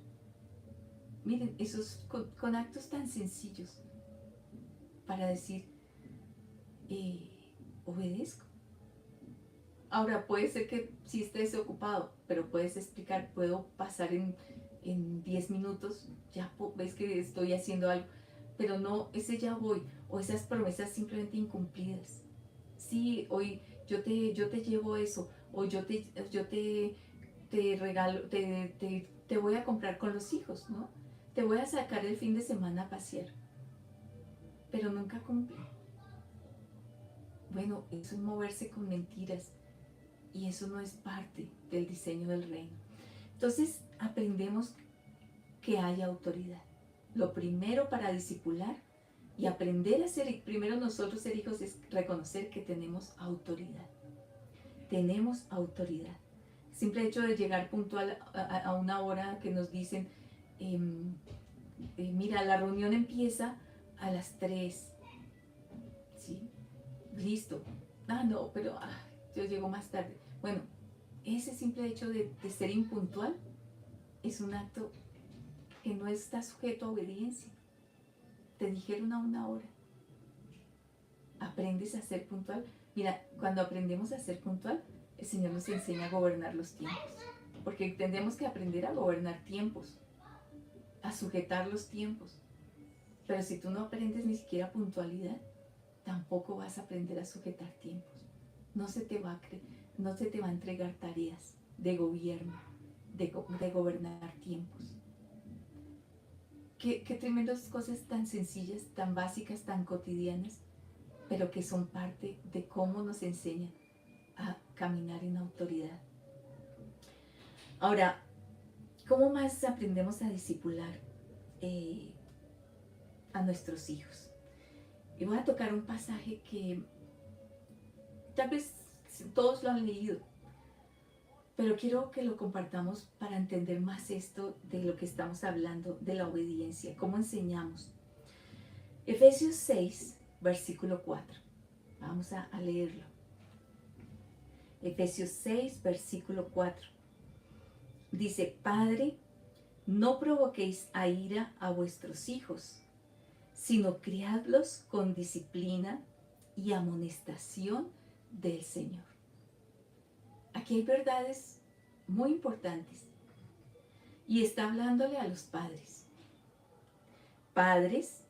Miren, esos con actos tan sencillos para decir, obedezco. Ahora, puede ser que sí estés ocupado, pero puedes explicar, puedo pasar en 10 minutos, ya ves que estoy haciendo algo, pero no, ese ya voy, o esas promesas simplemente incumplidas. Sí, hoy yo te llevo eso, o te regalo, te voy a comprar con los hijos, ¿no? Te voy a sacar el fin de semana a pasear, pero nunca cumple. Bueno, eso es moverse con mentiras y eso no es parte del diseño del reino. Entonces aprendemos que hay autoridad. Lo primero para discipular y aprender a ser, primero nosotros ser hijos, es reconocer que tenemos autoridad. Tenemos autoridad. Simple hecho de llegar puntual a una hora que nos dicen, mira, la reunión empieza a las 3, ¿sí? Listo. No, pero yo llego más tarde. Bueno, ese simple hecho de ser impuntual es un acto que no está sujeto a obediencia. Te dijeron a una hora. Aprendes a ser puntual. Mira, cuando aprendemos a ser puntual, el Señor nos enseña a gobernar los tiempos. Porque tenemos que aprender a gobernar tiempos, a sujetar los tiempos. Pero si tú no aprendes ni siquiera puntualidad, tampoco vas a aprender a sujetar tiempos. No se te va a entregar tareas de gobierno, de gobernar tiempos. Qué tremendas cosas tan sencillas, tan básicas, tan cotidianas, pero que son parte de cómo nos enseñan a caminar en autoridad. Ahora, ¿cómo más aprendemos a discipular a nuestros hijos? Y voy a tocar un pasaje que tal vez todos lo han leído, pero quiero que lo compartamos para entender más esto de lo que estamos hablando, de la obediencia, cómo enseñamos. Efesios 6, versículo 4. Vamos a leerlo. Efesios 6, versículo 4. Dice, Padre, no provoquéis a ira a vuestros hijos, sino criadlos con disciplina y amonestación del Señor. Aquí hay verdades muy importantes y está hablándole a los padres. Padres,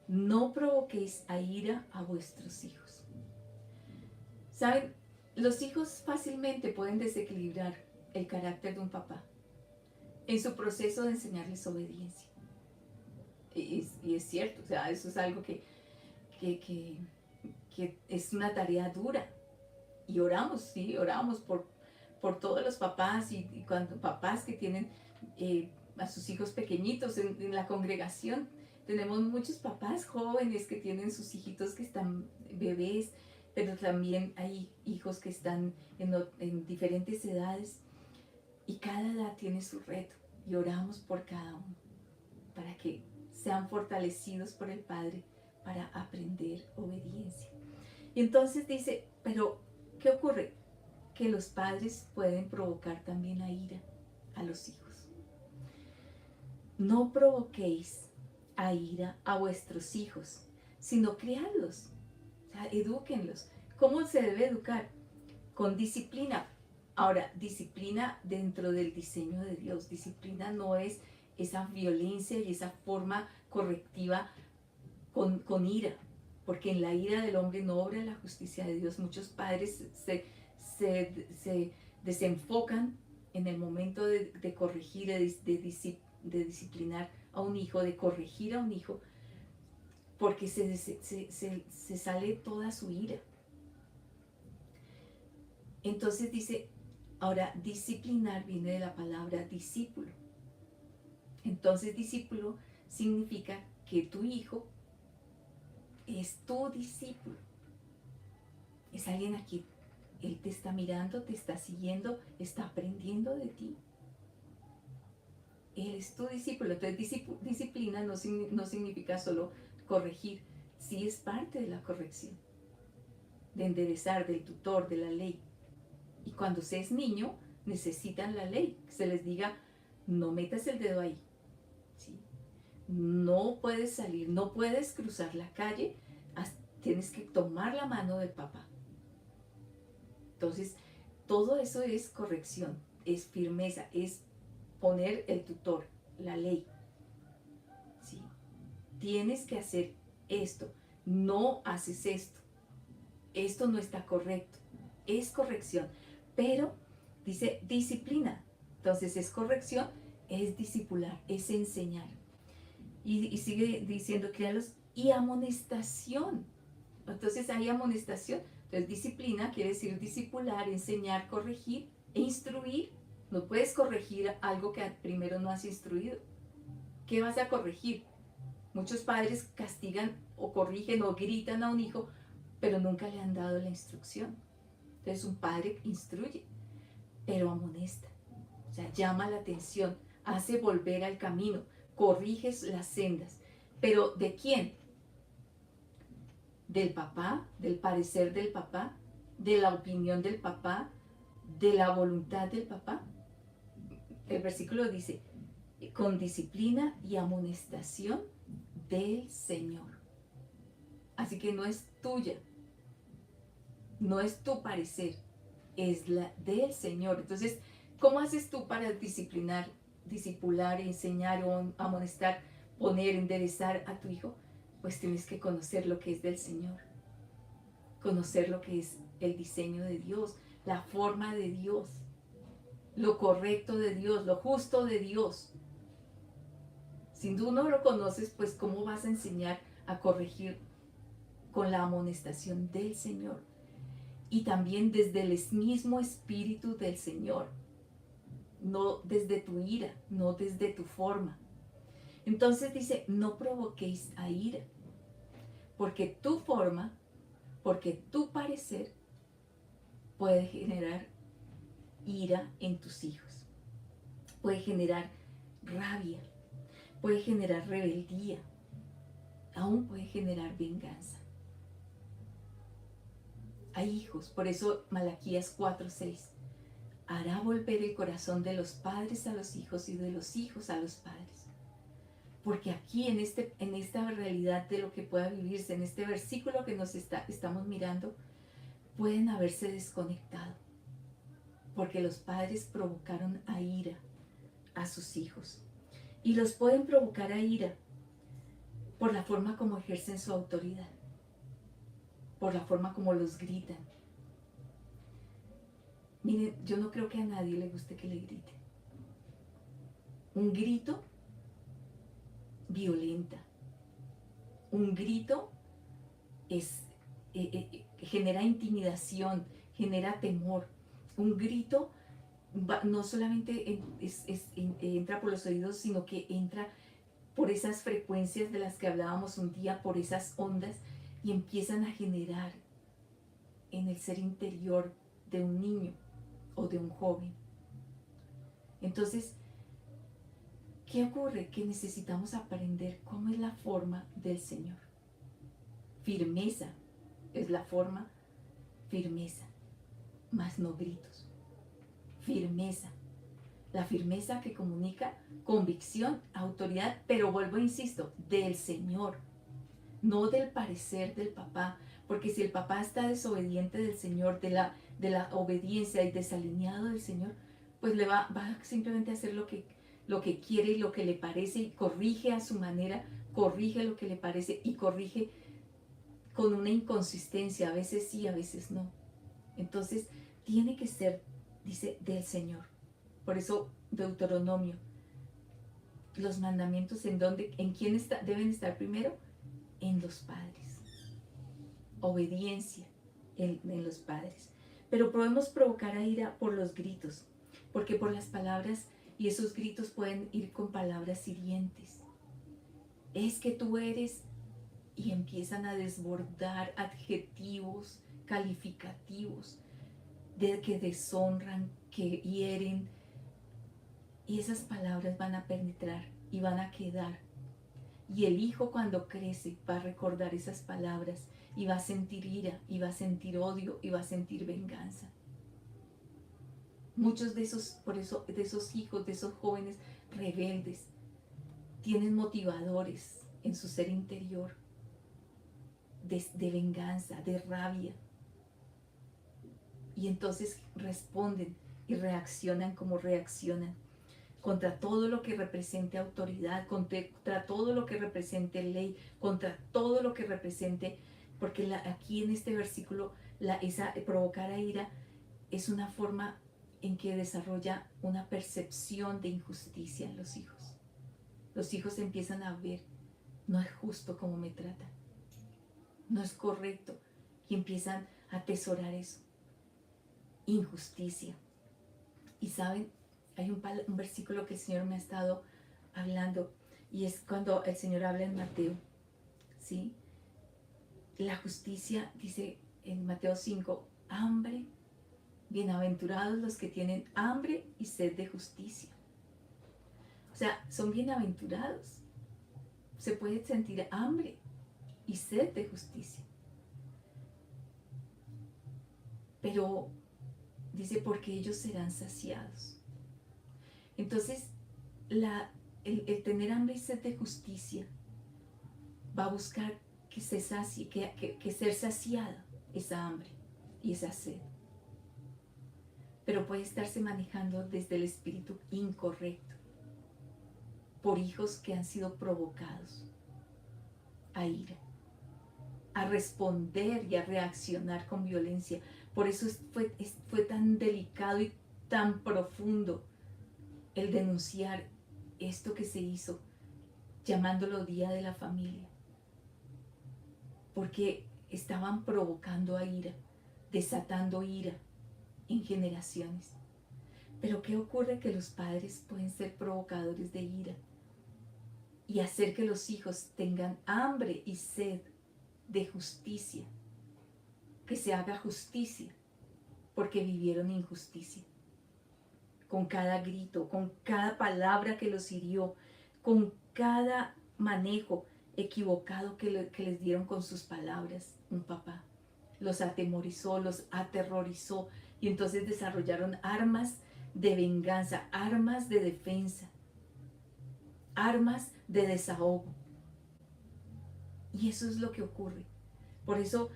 no provoquéis a ira a vuestros hijos. ¿Saben? Los hijos fácilmente pueden desequilibrar el carácter de un papá en su proceso de enseñarles obediencia. Y es cierto, o sea, eso es algo que es una tarea dura. Y oramos, sí, oramos por todos los papás y cuando papás que tienen a sus hijos pequeñitos en la congregación. Tenemos muchos papás jóvenes que tienen sus hijitos que están bebés, pero también hay hijos que están en diferentes edades y cada edad tiene su reto y oramos por cada uno para que sean fortalecidos por el Padre para aprender obediencia. Y entonces dice, pero ¿qué ocurre? Que los padres pueden provocar también a ira a los hijos. no provoquéis a ira a vuestros hijos, sino criadlos, o sea, edúquenlos. ¿Cómo se debe educar? Con disciplina. Ahora, disciplina dentro del diseño de Dios. Disciplina no es esa violencia y esa forma correctiva con ira, porque en la ira del hombre no obra la justicia de Dios. Muchos padres se desenfocan en el momento de corregir, de disciplinar a un hijo, de corregir a un hijo, porque se sale toda su ira. Entonces dice, ahora disciplinar viene de la palabra discípulo. Entonces discípulo significa que tu hijo es tu discípulo. Es alguien a quien él te está mirando, te está siguiendo, está aprendiendo de ti. Él es tu discípulo. Entonces disciplina no significa solo corregir, sí es parte de la corrección, de enderezar, del tutor, de la ley. Y cuando se es niño, necesitan la ley, que se les diga, no metas el dedo ahí, ¿sí? No puedes salir, no puedes cruzar la calle, tienes que tomar la mano del papá. Entonces, todo eso es corrección, es firmeza, es poner el tutor, la ley, ¿sí? Tienes que hacer esto, no haces esto no está correcto, es corrección, pero dice disciplina, entonces es corrección, es discipular, es enseñar. Y sigue diciendo créalos y amonestación. Entonces hay amonestación. Entonces disciplina quiere decir discipular, enseñar, corregir e instruir. No puedes corregir algo que primero no has instruido. ¿Qué vas a corregir? Muchos padres castigan o corrigen o gritan a un hijo, pero nunca le han dado la instrucción. Entonces un padre instruye, pero amonesta. O sea, llama la atención, hace volver al camino, corriges las sendas. ¿Pero de quién? Del papá, del parecer del papá, de la opinión del papá, de la voluntad del papá. El versículo dice, con disciplina y amonestación del Señor. Así que no es tuya, no es tu parecer, es la del Señor. Entonces, ¿cómo haces tú para discipular, enseñar o amonestar, poner, enderezar a tu hijo? Pues tienes que conocer lo que es del Señor, conocer lo que es el diseño de Dios, la forma de Dios, lo correcto de Dios, lo justo de Dios. Si tú no lo conoces, pues ¿cómo vas a enseñar a corregir con la amonestación del Señor? Y también desde el mismo espíritu del Señor, no desde tu ira, no desde tu forma. Entonces dice, no provoquéis a ira, porque tu forma, porque tu parecer puede generar ira en tus hijos, puede generar rabia, puede generar rebeldía, aún puede generar venganza. Hay hijos, por eso Malaquías 4:6, hará volver el corazón de los padres a los hijos y de los hijos a los padres. Porque aquí en esta realidad de lo que pueda vivirse, en este versículo que estamos mirando, pueden haberse desconectado. Porque los padres provocaron a ira a sus hijos. Y los pueden provocar a ira por la forma como ejercen su autoridad, por la forma como los gritan. Miren, yo no creo que a nadie le guste que le griten. Un grito violenta. Un grito genera intimidación, genera temor. Un grito no solamente entra por los oídos, sino que entra por esas frecuencias de las que hablábamos un día, por esas ondas, y empiezan a generar en el ser interior de un niño o de un joven. Entonces, ¿qué ocurre? Que necesitamos aprender cómo es la forma del Señor. Firmeza es la forma, firmeza, más no gritos. Firmeza, La firmeza que comunica convicción, autoridad, pero vuelvo e insisto, del Señor, no del parecer del papá, porque si el papá está desobediente del Señor, de la obediencia y desalineado del Señor, pues le va simplemente a hacer lo que quiere y lo que le parece y corrige a su manera, corrige lo que le parece y corrige con una inconsistencia, a veces sí, a veces no. Entonces, tiene que ser, dice, del Señor. Por eso, Deuteronomio, los mandamientos en quién deben estar primero, en los padres. Obediencia en los padres. Pero podemos provocar a ira por los gritos, porque por las palabras, y esos gritos pueden ir con palabras hirientes. Es que tú eres, y empiezan a desbordar adjetivos calificativos de que deshonran, que hieren, y esas palabras van a penetrar y van a quedar. Y el hijo cuando crece va a recordar esas palabras y va a sentir ira, y va a sentir odio, y va a sentir venganza. Muchos de esos, por eso, de esos hijos, de esos jóvenes rebeldes, tienen motivadores en su ser interior de venganza, de rabia. Y entonces responden y reaccionan como reaccionan contra todo lo que represente autoridad, contra todo lo que represente ley, contra todo lo que represente, porque aquí en este versículo, esa provocar a ira es una forma en que desarrolla una percepción de injusticia en los hijos. Los hijos empiezan a ver, no es justo como me tratan, no es correcto, y empiezan a atesorar eso, injusticia. Y saben, hay un versículo que el Señor me ha estado hablando, y es cuando el Señor habla en Mateo, ¿sí? La justicia, dice en Mateo 5, hambre, bienaventurados los que tienen hambre y sed de justicia. O sea, son bienaventurados. Se puede sentir hambre y sed de justicia. Pero dice, porque ellos serán saciados. Entonces, el tener hambre y sed de justicia va a buscar que se sacie, que ser saciada esa hambre y esa sed. Pero puede estarse manejando desde el espíritu incorrecto, por hijos que han sido provocados a ira, a responder y a reaccionar con violencia. Por eso fue tan delicado y tan profundo el denunciar esto que se hizo, llamándolo Día de la Familia, porque estaban provocando a ira, desatando ira en generaciones. Pero ¿qué ocurre? Que los padres pueden ser provocadores de ira y hacer que los hijos tengan hambre y sed de justicia, que se haga justicia, porque vivieron injusticia. Con cada grito, con cada palabra que los hirió, con cada manejo equivocado que les dieron con sus palabras, un papá. Los atemorizó, los aterrorizó, y entonces desarrollaron armas de venganza, armas de defensa, armas de desahogo. Y eso es lo que ocurre. Por eso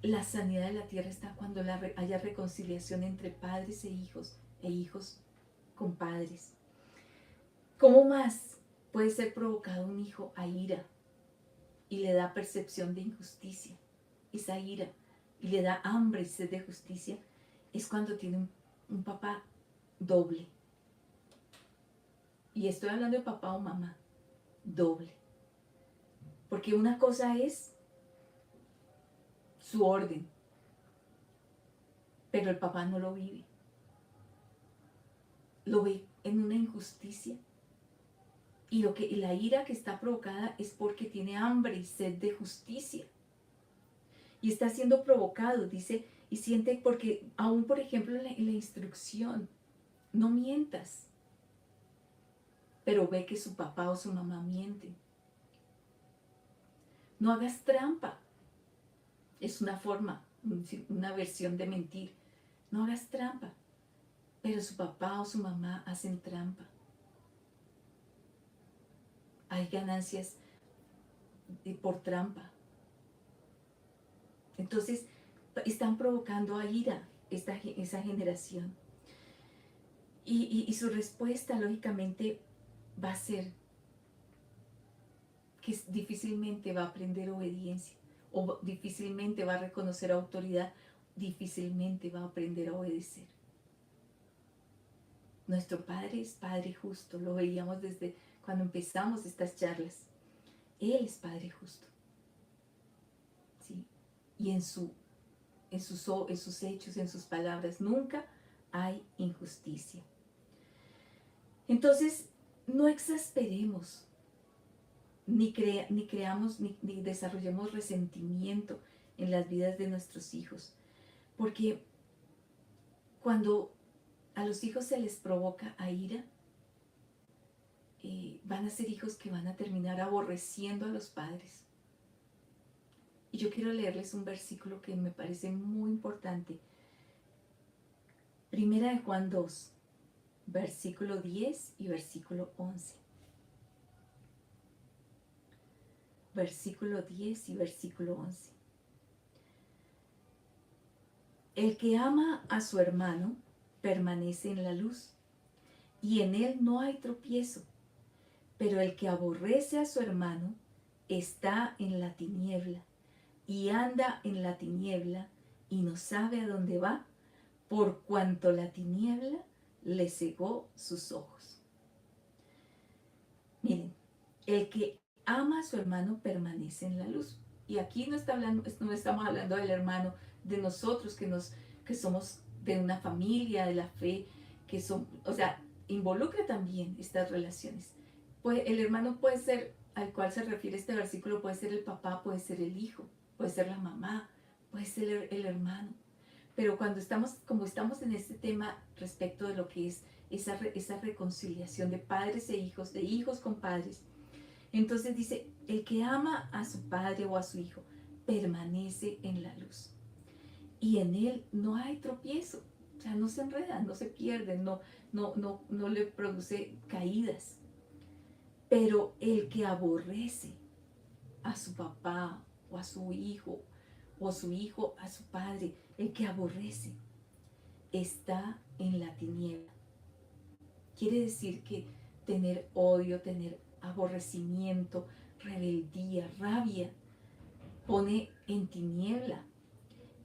la sanidad de la tierra está cuando haya reconciliación entre padres e hijos con padres. ¿Cómo más puede ser provocado un hijo a ira y le da percepción de injusticia? Esa ira, y le da hambre y sed de justicia, es cuando tiene un papá doble. Y estoy hablando de papá o mamá, doble. Porque una cosa es su orden, pero el papá no lo vive. Lo ve en una injusticia. Y la ira que está provocada es porque tiene hambre y sed de justicia. Y está siendo provocado, dice, y siente, porque aún, por ejemplo, en la instrucción, no mientas, pero ve que su papá o su mamá mienten. No hagas trampa. Es una forma, una versión de mentir. No hagas trampa. pero su papá o su mamá hacen trampa. Hay ganancias por trampa. Entonces, están provocando a ira esa generación. Y su respuesta, lógicamente, va a ser que difícilmente va a aprender obediencia, o difícilmente va a reconocer autoridad, difícilmente va a aprender a obedecer. Nuestro Padre es Padre justo, lo veíamos desde cuando empezamos estas charlas. Él es Padre justo, ¿sí? Y en sus hechos, en sus palabras, nunca hay injusticia. Entonces, no exasperemos, ni desarrollemos resentimiento en las vidas de nuestros hijos, porque cuando a los hijos se les provoca a ira, van a ser hijos que van a terminar aborreciendo a los padres. Y yo quiero leerles un versículo que me parece muy importante. Primera de Juan 2, versículo 10 y versículo 11. Versículo 10 y versículo 11. El que ama a su hermano permanece en la luz, y en él no hay tropiezo. Pero el que aborrece a su hermano está en la tiniebla, y anda en la tiniebla, y no sabe a dónde va, por cuanto la tiniebla le cegó sus ojos. Miren, el que ama a su hermano permanece en la luz. Y aquí no estamos hablando del hermano de nosotros que somos de una familia, de la fe, o sea, involucra también estas relaciones. Pues el hermano puede ser, al cual se refiere este versículo, puede ser el papá, puede ser el hijo, puede ser la mamá, puede ser el hermano. Pero como estamos en este tema respecto de lo que es esa reconciliación de padres e hijos, de hijos con padres, entonces dice, el que ama a su padre o a su hijo permanece en la luz. Y en él no hay tropiezo, o sea, no se enredan, no se pierden, no le produce caídas. Pero el que aborrece a su papá o a su hijo a su padre, el que aborrece está en la tiniebla. Quiere decir que tener odio, tener aborrecimiento, rebeldía, rabia, pone en tiniebla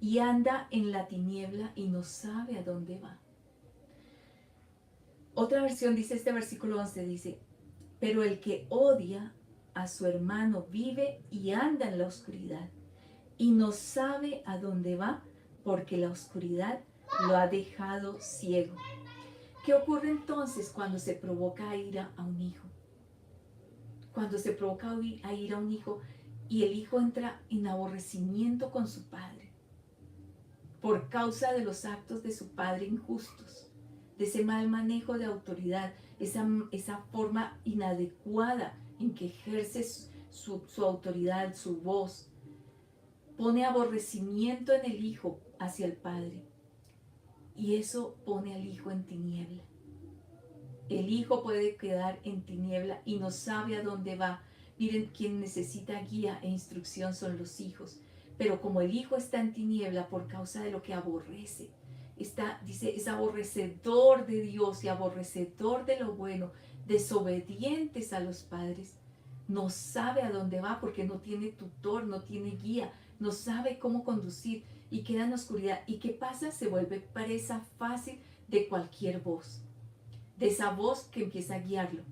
y anda en la tiniebla y no sabe a dónde va. Otra versión dice, este versículo 11 dice, pero el que odia a su hermano vive y anda en la oscuridad y no sabe a dónde va porque la oscuridad lo ha dejado ciego. ¿Qué ocurre entonces cuando se provoca a ira a un hijo? Cuando se provoca a ira a un hijo y el hijo entra en aborrecimiento con su padre por causa de los actos de su padre injustos, de ese mal manejo de autoridad, esa forma inadecuada en que ejerce su autoridad, su voz, pone aborrecimiento en el hijo hacia el padre y eso pone al hijo en tiniebla. El hijo puede quedar en tiniebla y no sabe a dónde va. Miren, quien necesita guía e instrucción son los hijos. Pero como el hijo está en tiniebla por causa de lo que aborrece, dice, es aborrecedor de Dios y aborrecedor de lo bueno, desobedientes a los padres, no sabe a dónde va porque no tiene tutor, no tiene guía, no sabe cómo conducir y queda en oscuridad. ¿Y qué pasa? Se vuelve presa fácil de cualquier voz, de esa voz que empieza a guiarlo.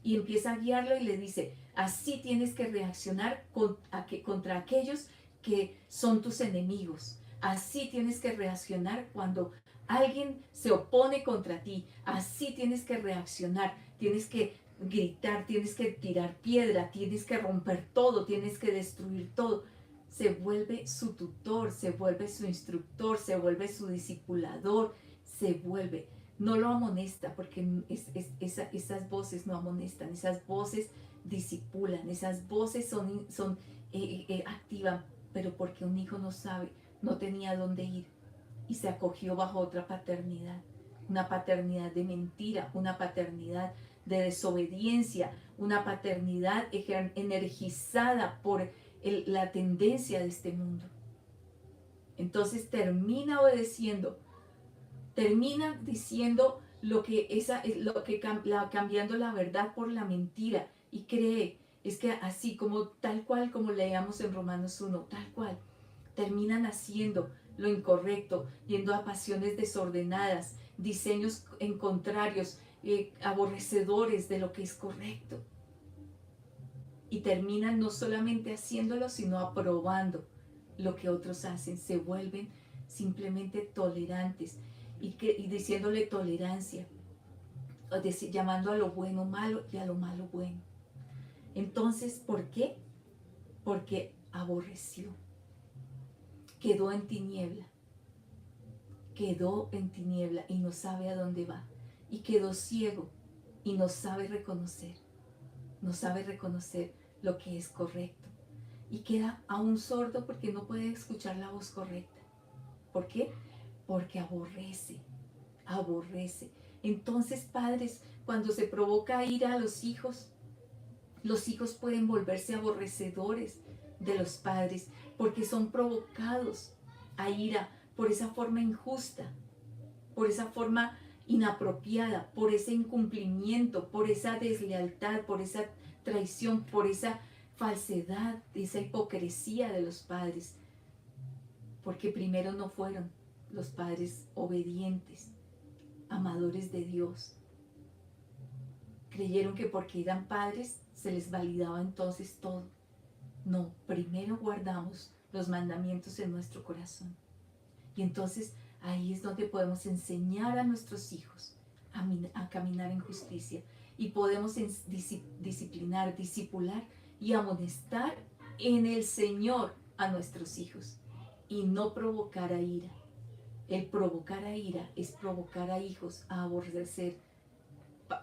Y empieza a guiarlo y le dice, así tienes que reaccionar contra aquellos que son tus enemigos. Así tienes que reaccionar cuando alguien se opone contra ti. Así tienes que reaccionar. Tienes que gritar, tienes que tirar piedra, tienes que romper todo, tienes que destruir todo. Se vuelve su tutor, se vuelve su instructor, se vuelve su discipulador, se vuelve. No lo amonesta porque esas voces no amonestan, esas voces disipulan, esas voces activan, pero porque un hijo no sabe, no tenía dónde ir y se acogió bajo otra paternidad. una paternidad de mentira, una paternidad de desobediencia, una paternidad energizada por la tendencia de este mundo. Entonces termina obedeciendo, termina diciendo cambiando la verdad por la mentira y cree, es que así como tal cual como leíamos en Romanos 1, tal cual, terminan haciendo lo incorrecto, yendo a pasiones desordenadas, diseños en contrarios, aborrecedores de lo que es correcto. Y terminan no solamente haciéndolo, sino aprobando lo que otros hacen. Se vuelven simplemente tolerantes y diciéndole tolerancia, llamando a lo bueno malo y a lo malo bueno. Entonces, ¿por qué? Porque aborreció. Quedó en tiniebla y no sabe a dónde va. Y quedó ciego y no sabe reconocer lo que es correcto. Y queda aún sordo porque no puede escuchar la voz correcta. ¿Por qué? Porque aborrece. Entonces, padres, cuando se provoca ira a los hijos pueden volverse aborrecedores de los padres porque son provocados a ira por esa forma injusta, por esa forma inapropiada, por ese incumplimiento, por esa deslealtad, por esa traición, por esa falsedad, esa hipocresía de los padres, porque primero no fueron los padres obedientes, amadores de Dios. Creyeron que porque eran padres se les validaba entonces todo. No, primero guardamos los mandamientos en nuestro corazón. Y entonces ahí es donde podemos enseñar a nuestros hijos a caminar en justicia. Y podemos disciplinar, discipular y amonestar en el Señor a nuestros hijos. Y no provocar a ira. El provocar a ira es provocar a hijos a aborrecer.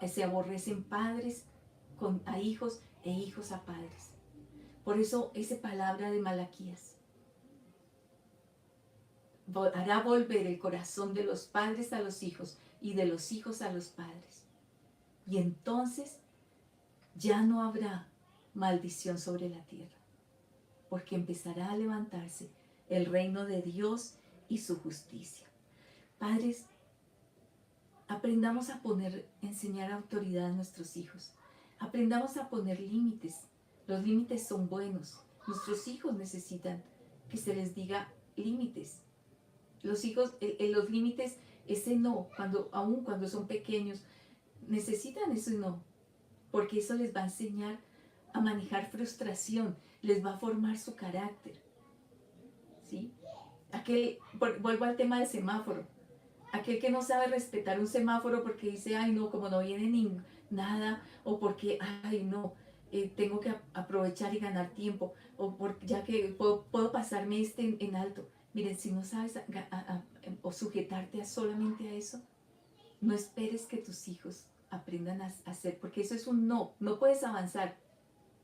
Se aborrecen padres a hijos e hijos a padres. Por eso esa palabra de Malaquías hará volver el corazón de los padres a los hijos y de los hijos a los padres. Y entonces ya no habrá maldición sobre la tierra, porque empezará a levantarse el reino de Dios y su justicia. Padres, aprendamos a enseñar autoridad a nuestros hijos. Aprendamos a poner límites. Los límites son buenos. Nuestros hijos necesitan que se les diga límites. Los hijos, los límites, ese no, aun cuando son pequeños, necesitan ese no, porque eso les va a enseñar a manejar frustración, les va a formar su carácter. ¿Sí? Vuelvo al tema del semáforo. Aquel que no sabe respetar un semáforo porque dice, ay no, como no viene ni nada, o porque, ay no, tengo que aprovechar y ganar tiempo, ya que puedo pasarme en alto. Miren, si no sabes o sujetarte solamente a eso, no esperes que tus hijos aprendan a hacer, porque eso es un no puedes avanzar.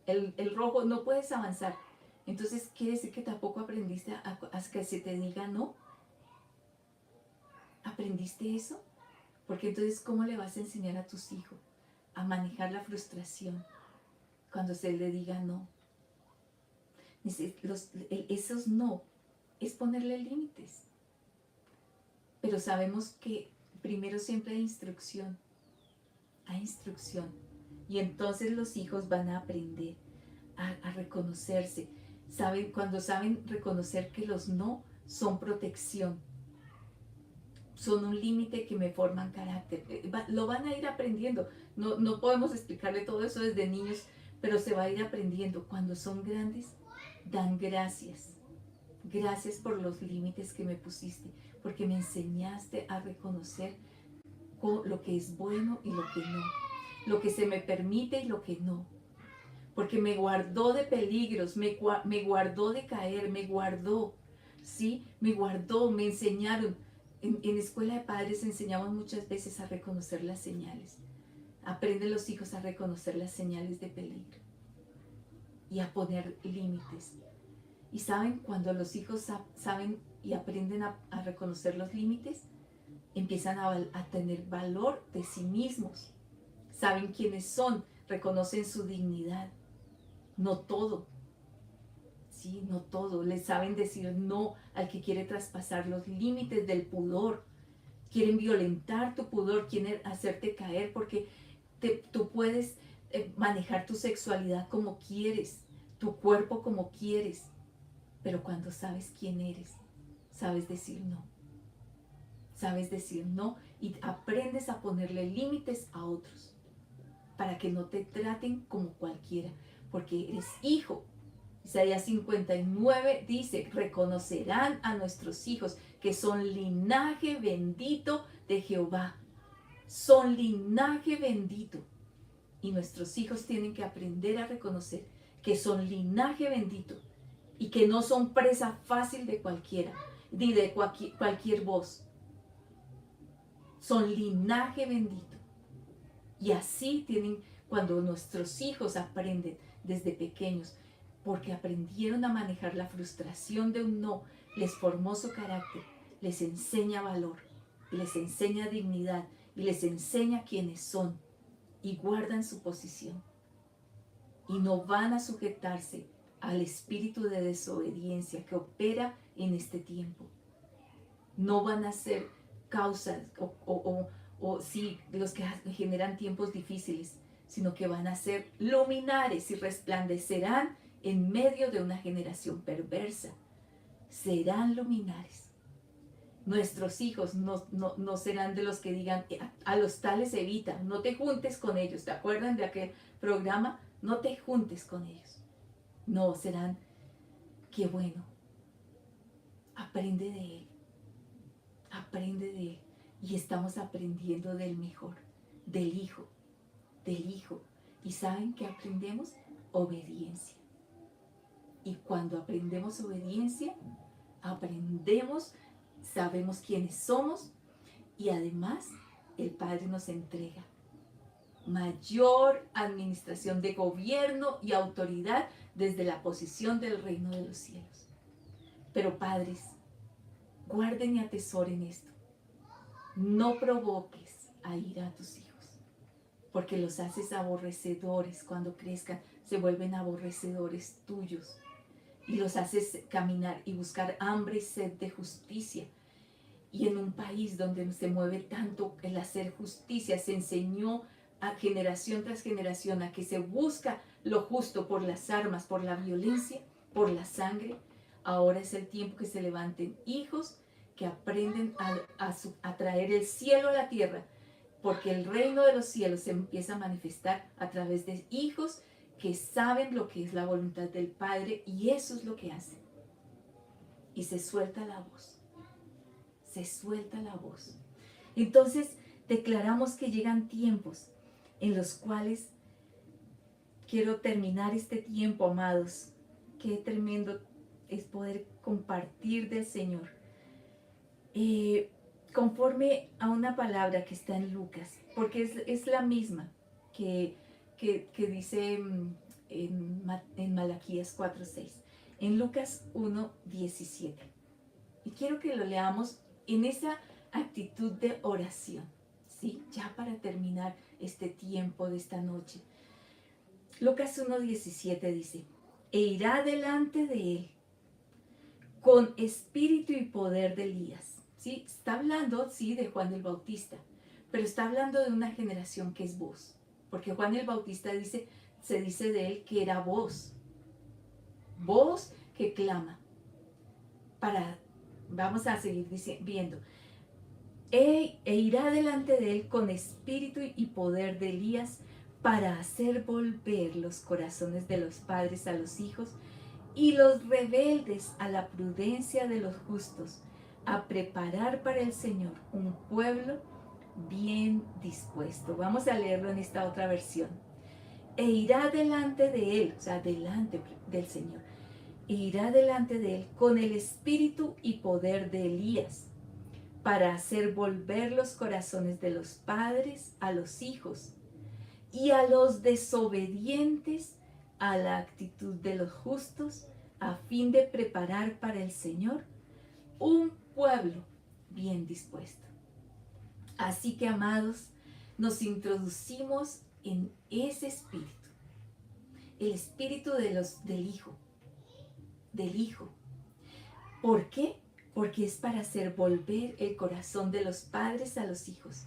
El rojo, no puedes avanzar. Entonces, quiere decir que tampoco aprendiste a que se te diga no. ¿Aprendiste eso? Porque entonces, ¿cómo le vas a enseñar a tus hijos a manejar la frustración cuando se le diga no? Esos no es ponerle límites. Pero sabemos que primero siempre hay instrucción. Hay instrucción. Y entonces los hijos van a aprender a reconocerse. Cuando saben reconocer que los no son protección, son un límite que me forman carácter. Lo van a ir aprendiendo. No podemos explicarle todo eso desde niños, pero se va a ir aprendiendo. Cuando son grandes, dan gracias. Gracias por los límites que me pusiste, porque me enseñaste a reconocer lo que es bueno y lo que no, lo que se me permite y lo que no, porque me guardó de peligros, me guardó de caer, me guardó, ¿sí? Me guardó, me enseñaron. En escuela de padres enseñamos muchas veces a reconocer las señales. Aprenden los hijos a reconocer las señales de peligro y a poner límites. Y saben, cuando los hijos saben y aprenden a reconocer los límites, empiezan a tener valor de sí mismos, saben quiénes son, reconocen su dignidad. No todo, sí, no todo, les saben decir no al que quiere traspasar los límites del pudor, quieren violentar tu pudor, quieren hacerte caer porque tú puedes manejar tu sexualidad como quieres, tu cuerpo como quieres, pero cuando sabes quién eres, sabes decir no. Sabes decir no y aprendes a ponerle límites a otros para que no te traten como cualquiera, porque eres hijo. Isaías 59 dice, reconocerán a nuestros hijos que son linaje bendito de Jehová. Son linaje bendito. Y nuestros hijos tienen que aprender a reconocer que son linaje bendito y que no son presa fácil de cualquiera, ni de cualquier voz. Son linaje bendito. Y así tienen, cuando nuestros hijos aprenden desde pequeños, porque aprendieron a manejar la frustración de un no, les formó su carácter, les enseña valor, les enseña dignidad y les enseña quiénes son y guardan su posición. Y no van a sujetarse al espíritu de desobediencia que opera en este tiempo. No van a ser causas o sí, los que generan tiempos difíciles, sino que van a ser luminares y resplandecerán en medio de una generación perversa. Serán luminares. Nuestros hijos no serán de los que digan, a los tales evita, no te juntes con ellos. ¿Te acuerdan de aquel programa? No te juntes con ellos. No, serán, qué bueno, aprende de él. Aprende de él y estamos aprendiendo del mejor, del hijo, del hijo. ¿Y saben qué aprendemos? Obediencia. Y cuando aprendemos obediencia, aprendemos, sabemos quiénes somos y además el Padre nos entrega mayor administración de gobierno y autoridad desde la posición del reino de los cielos. Pero padres, guarden y atesoren esto. No provoques a ira a tus hijos, porque los haces aborrecedores. Cuando crezcan, se vuelven aborrecedores tuyos. Y los haces caminar y buscar hambre y sed de justicia. Y en un país donde se mueve tanto el hacer justicia, se enseñó a generación tras generación a que se busca lo justo por las armas, por la violencia, por la sangre. Ahora es el tiempo que se levanten hijos que aprenden a traer el cielo a la tierra, porque el reino de los cielos se empieza a manifestar a través de hijos que saben lo que es la voluntad del Padre y eso es lo que hacen. Y se suelta la voz, se suelta la voz. Entonces declaramos que llegan tiempos en los cuales quiero terminar este tiempo, amados. Qué tremendo es poder compartir del Señor. Conforme a una palabra que está en Lucas, porque es la misma que dice en Malaquías 4:6, en Lucas 1:17. Y quiero que lo leamos en esa actitud de oración, ¿sí? Ya para terminar este tiempo de esta noche. Lucas 1:17 dice, e irá delante de él con espíritu y poder de Elías. ¿Sí? Está hablando, sí, de Juan el Bautista, pero está hablando de una generación que es voz, porque Juan el Bautista se dice de él que era voz que clama. Vamos a seguir viendo. E irá delante de él con espíritu y poder de Elías para hacer volver los corazones de los padres a los hijos y los rebeldes a la prudencia de los justos, a preparar para el Señor un pueblo bien dispuesto. Vamos a leerlo en esta otra versión. E irá delante de él, o sea, delante del Señor, e irá delante de él con el espíritu y poder de Elías, para hacer volver los corazones de los padres a los hijos y a los desobedientes a la actitud de los justos, a fin de preparar para el Señor un pueblo bien dispuesto. Así que, amados, nos introducimos en ese espíritu, el espíritu del Hijo, del Hijo. ¿Por qué? Porque es para hacer volver el corazón de los padres a los hijos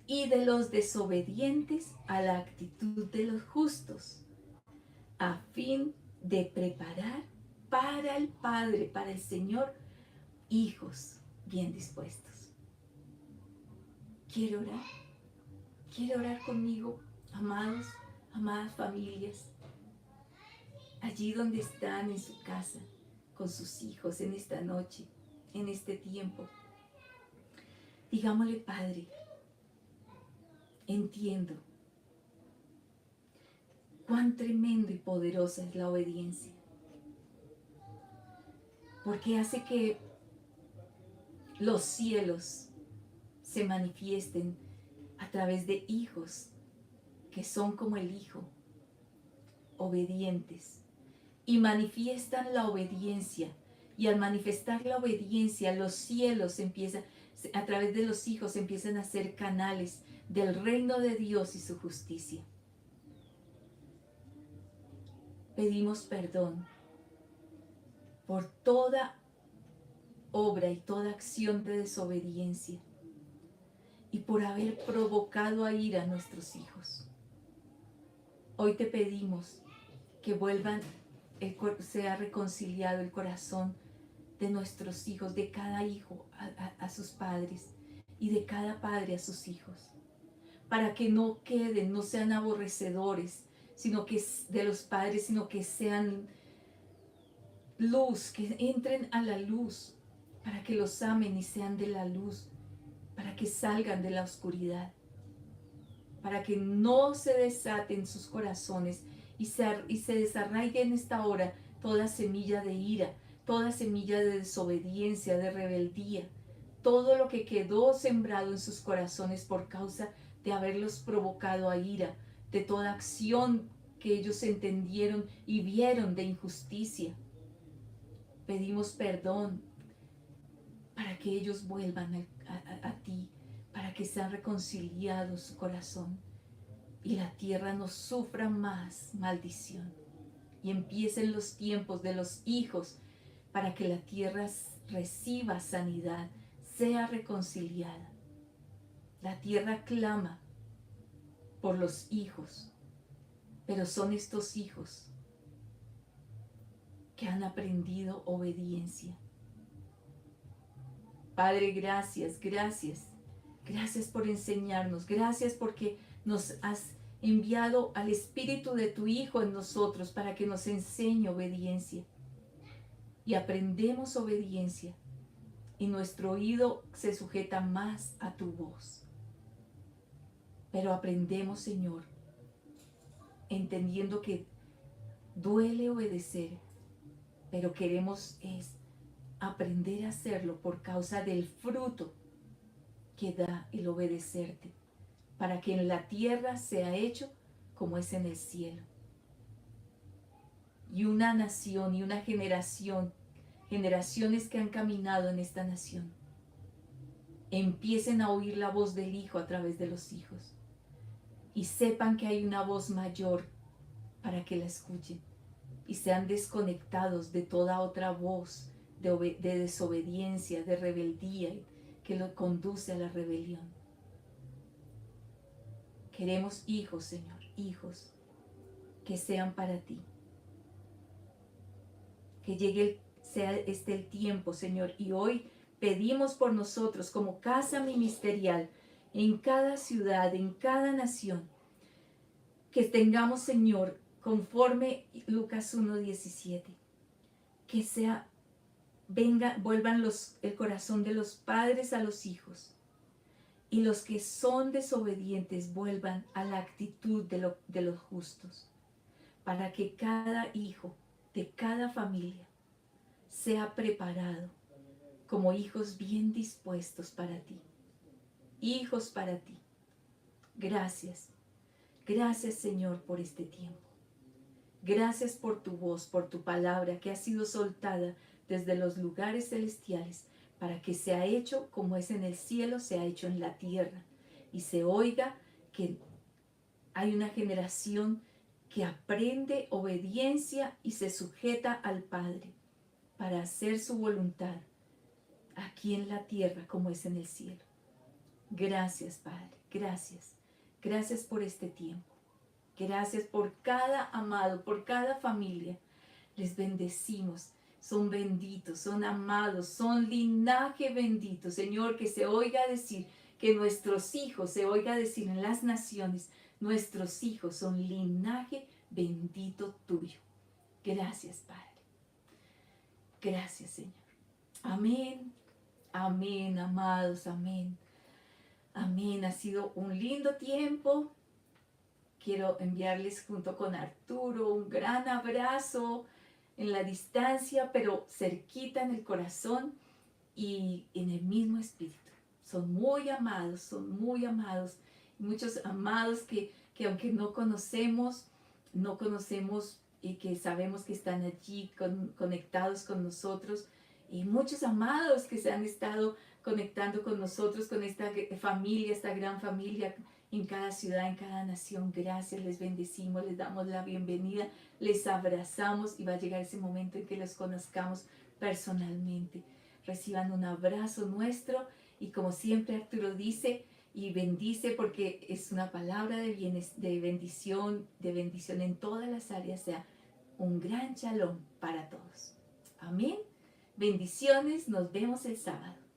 y de los desobedientes a la actitud de los justos, a fin de preparar para el Padre, para el Señor, hijos bien dispuestos. ¿Quiere orar? ¿Quiere orar conmigo, amados, amadas familias? Allí donde están en su casa, con sus hijos en esta noche, en este tiempo. Digámosle: Padre, entiendo cuán tremendo y poderosa es la obediencia, porque hace que los cielos se manifiesten a través de hijos que son como el Hijo, obedientes, y manifiestan la obediencia. Y al manifestar la obediencia, los cielos empiezan, a través de los hijos empiezan a ser canales del reino de Dios y su justicia. Pedimos perdón por toda obra y toda acción de desobediencia y por haber provocado a ira a nuestros hijos. Hoy te pedimos que sea reconciliado el corazón de nuestros hijos, de cada hijo a sus padres y de cada padre a sus hijos, para que no queden, no sean aborrecedores, sino que de los padres, sino que sean luz, que entren a la luz, para que los amen y sean de la luz, para que salgan de la oscuridad, para que no se desaten sus corazones y se desarraigue en esta hora toda semilla de ira, toda semilla de desobediencia, de rebeldía, todo lo que quedó sembrado en sus corazones por causa de haberlos provocado a ira, de toda acción que ellos entendieron y vieron de injusticia. Pedimos perdón para que ellos vuelvan a ti, para que sean reconciliados su corazón y la tierra no sufra más maldición. Y empiecen los tiempos de los hijos para que la tierra reciba sanidad, sea reconciliada. La tierra clama por los hijos, pero son estos hijos que han aprendido obediencia. Padre, gracias, gracias. Gracias por enseñarnos. Gracias porque nos has enviado al Espíritu de tu Hijo en nosotros para que nos enseñe obediencia. Y aprendemos obediencia. Y nuestro oído se sujeta más a tu voz. Pero aprendemos, Señor, entendiendo que duele obedecer, pero queremos aprender a hacerlo por causa del fruto que da el obedecerte, para que en la tierra sea hecho como es en el cielo. Y una nación y una generaciones que han caminado en esta nación, empiecen a oír la voz del Hijo a través de los hijos y sepan que hay una voz mayor para que la escuchen y sean desconectados de toda otra voz de desobediencia, de rebeldía que lo conduce a la rebelión. Queremos hijos, Señor, hijos que sean para ti. Que sea el tiempo, Señor, y hoy pedimos por nosotros como casa ministerial en cada ciudad, en cada nación, que tengamos, Señor, conforme Lucas 1:17, que vuelvan el corazón de los padres a los hijos, y los que son desobedientes vuelvan a la actitud de los justos, para que cada hijo de cada familia sea preparado como hijos bien dispuestos para ti, hijos para ti. Gracias, gracias, Señor, por este tiempo. Gracias por tu voz, por tu palabra que ha sido soltada desde los lugares celestiales para que sea hecho como es en el cielo, sea hecho en la tierra. y se oiga que hay una generación que aprende obediencia y se sujeta al Padre para hacer su voluntad aquí en la tierra como es en el cielo. Gracias, Padre, gracias. Gracias por este tiempo. Gracias por cada amado, por cada familia. Les bendecimos. Son benditos, son amados, son linaje bendito. Señor, que se oiga decir, que nuestros hijos, se oiga decir en las naciones, nuestros hijos son linaje bendito tuyo. Gracias, Padre. Gracias, Señor. Amén. Amén, amados, amén. Amén. Ha sido un lindo tiempo. Quiero enviarles junto con Arturo un gran abrazo en la distancia, pero cerquita en el corazón y en el mismo espíritu. Son muy amados, son muy amados. Muchos amados que aunque no conocemos y que sabemos que están allí conectados con nosotros. Y muchos amados que se han estado conectando con nosotros, con esta familia, esta gran familia en cada ciudad, en cada nación. Gracias, les bendecimos, les damos la bienvenida, les abrazamos y va a llegar ese momento en que los conozcamos personalmente. Reciban un abrazo nuestro y como siempre Arturo dice y bendice porque es una palabra de bendición en todas las áreas, sea un gran shalom para todos. Amén. Bendiciones, nos vemos el sábado.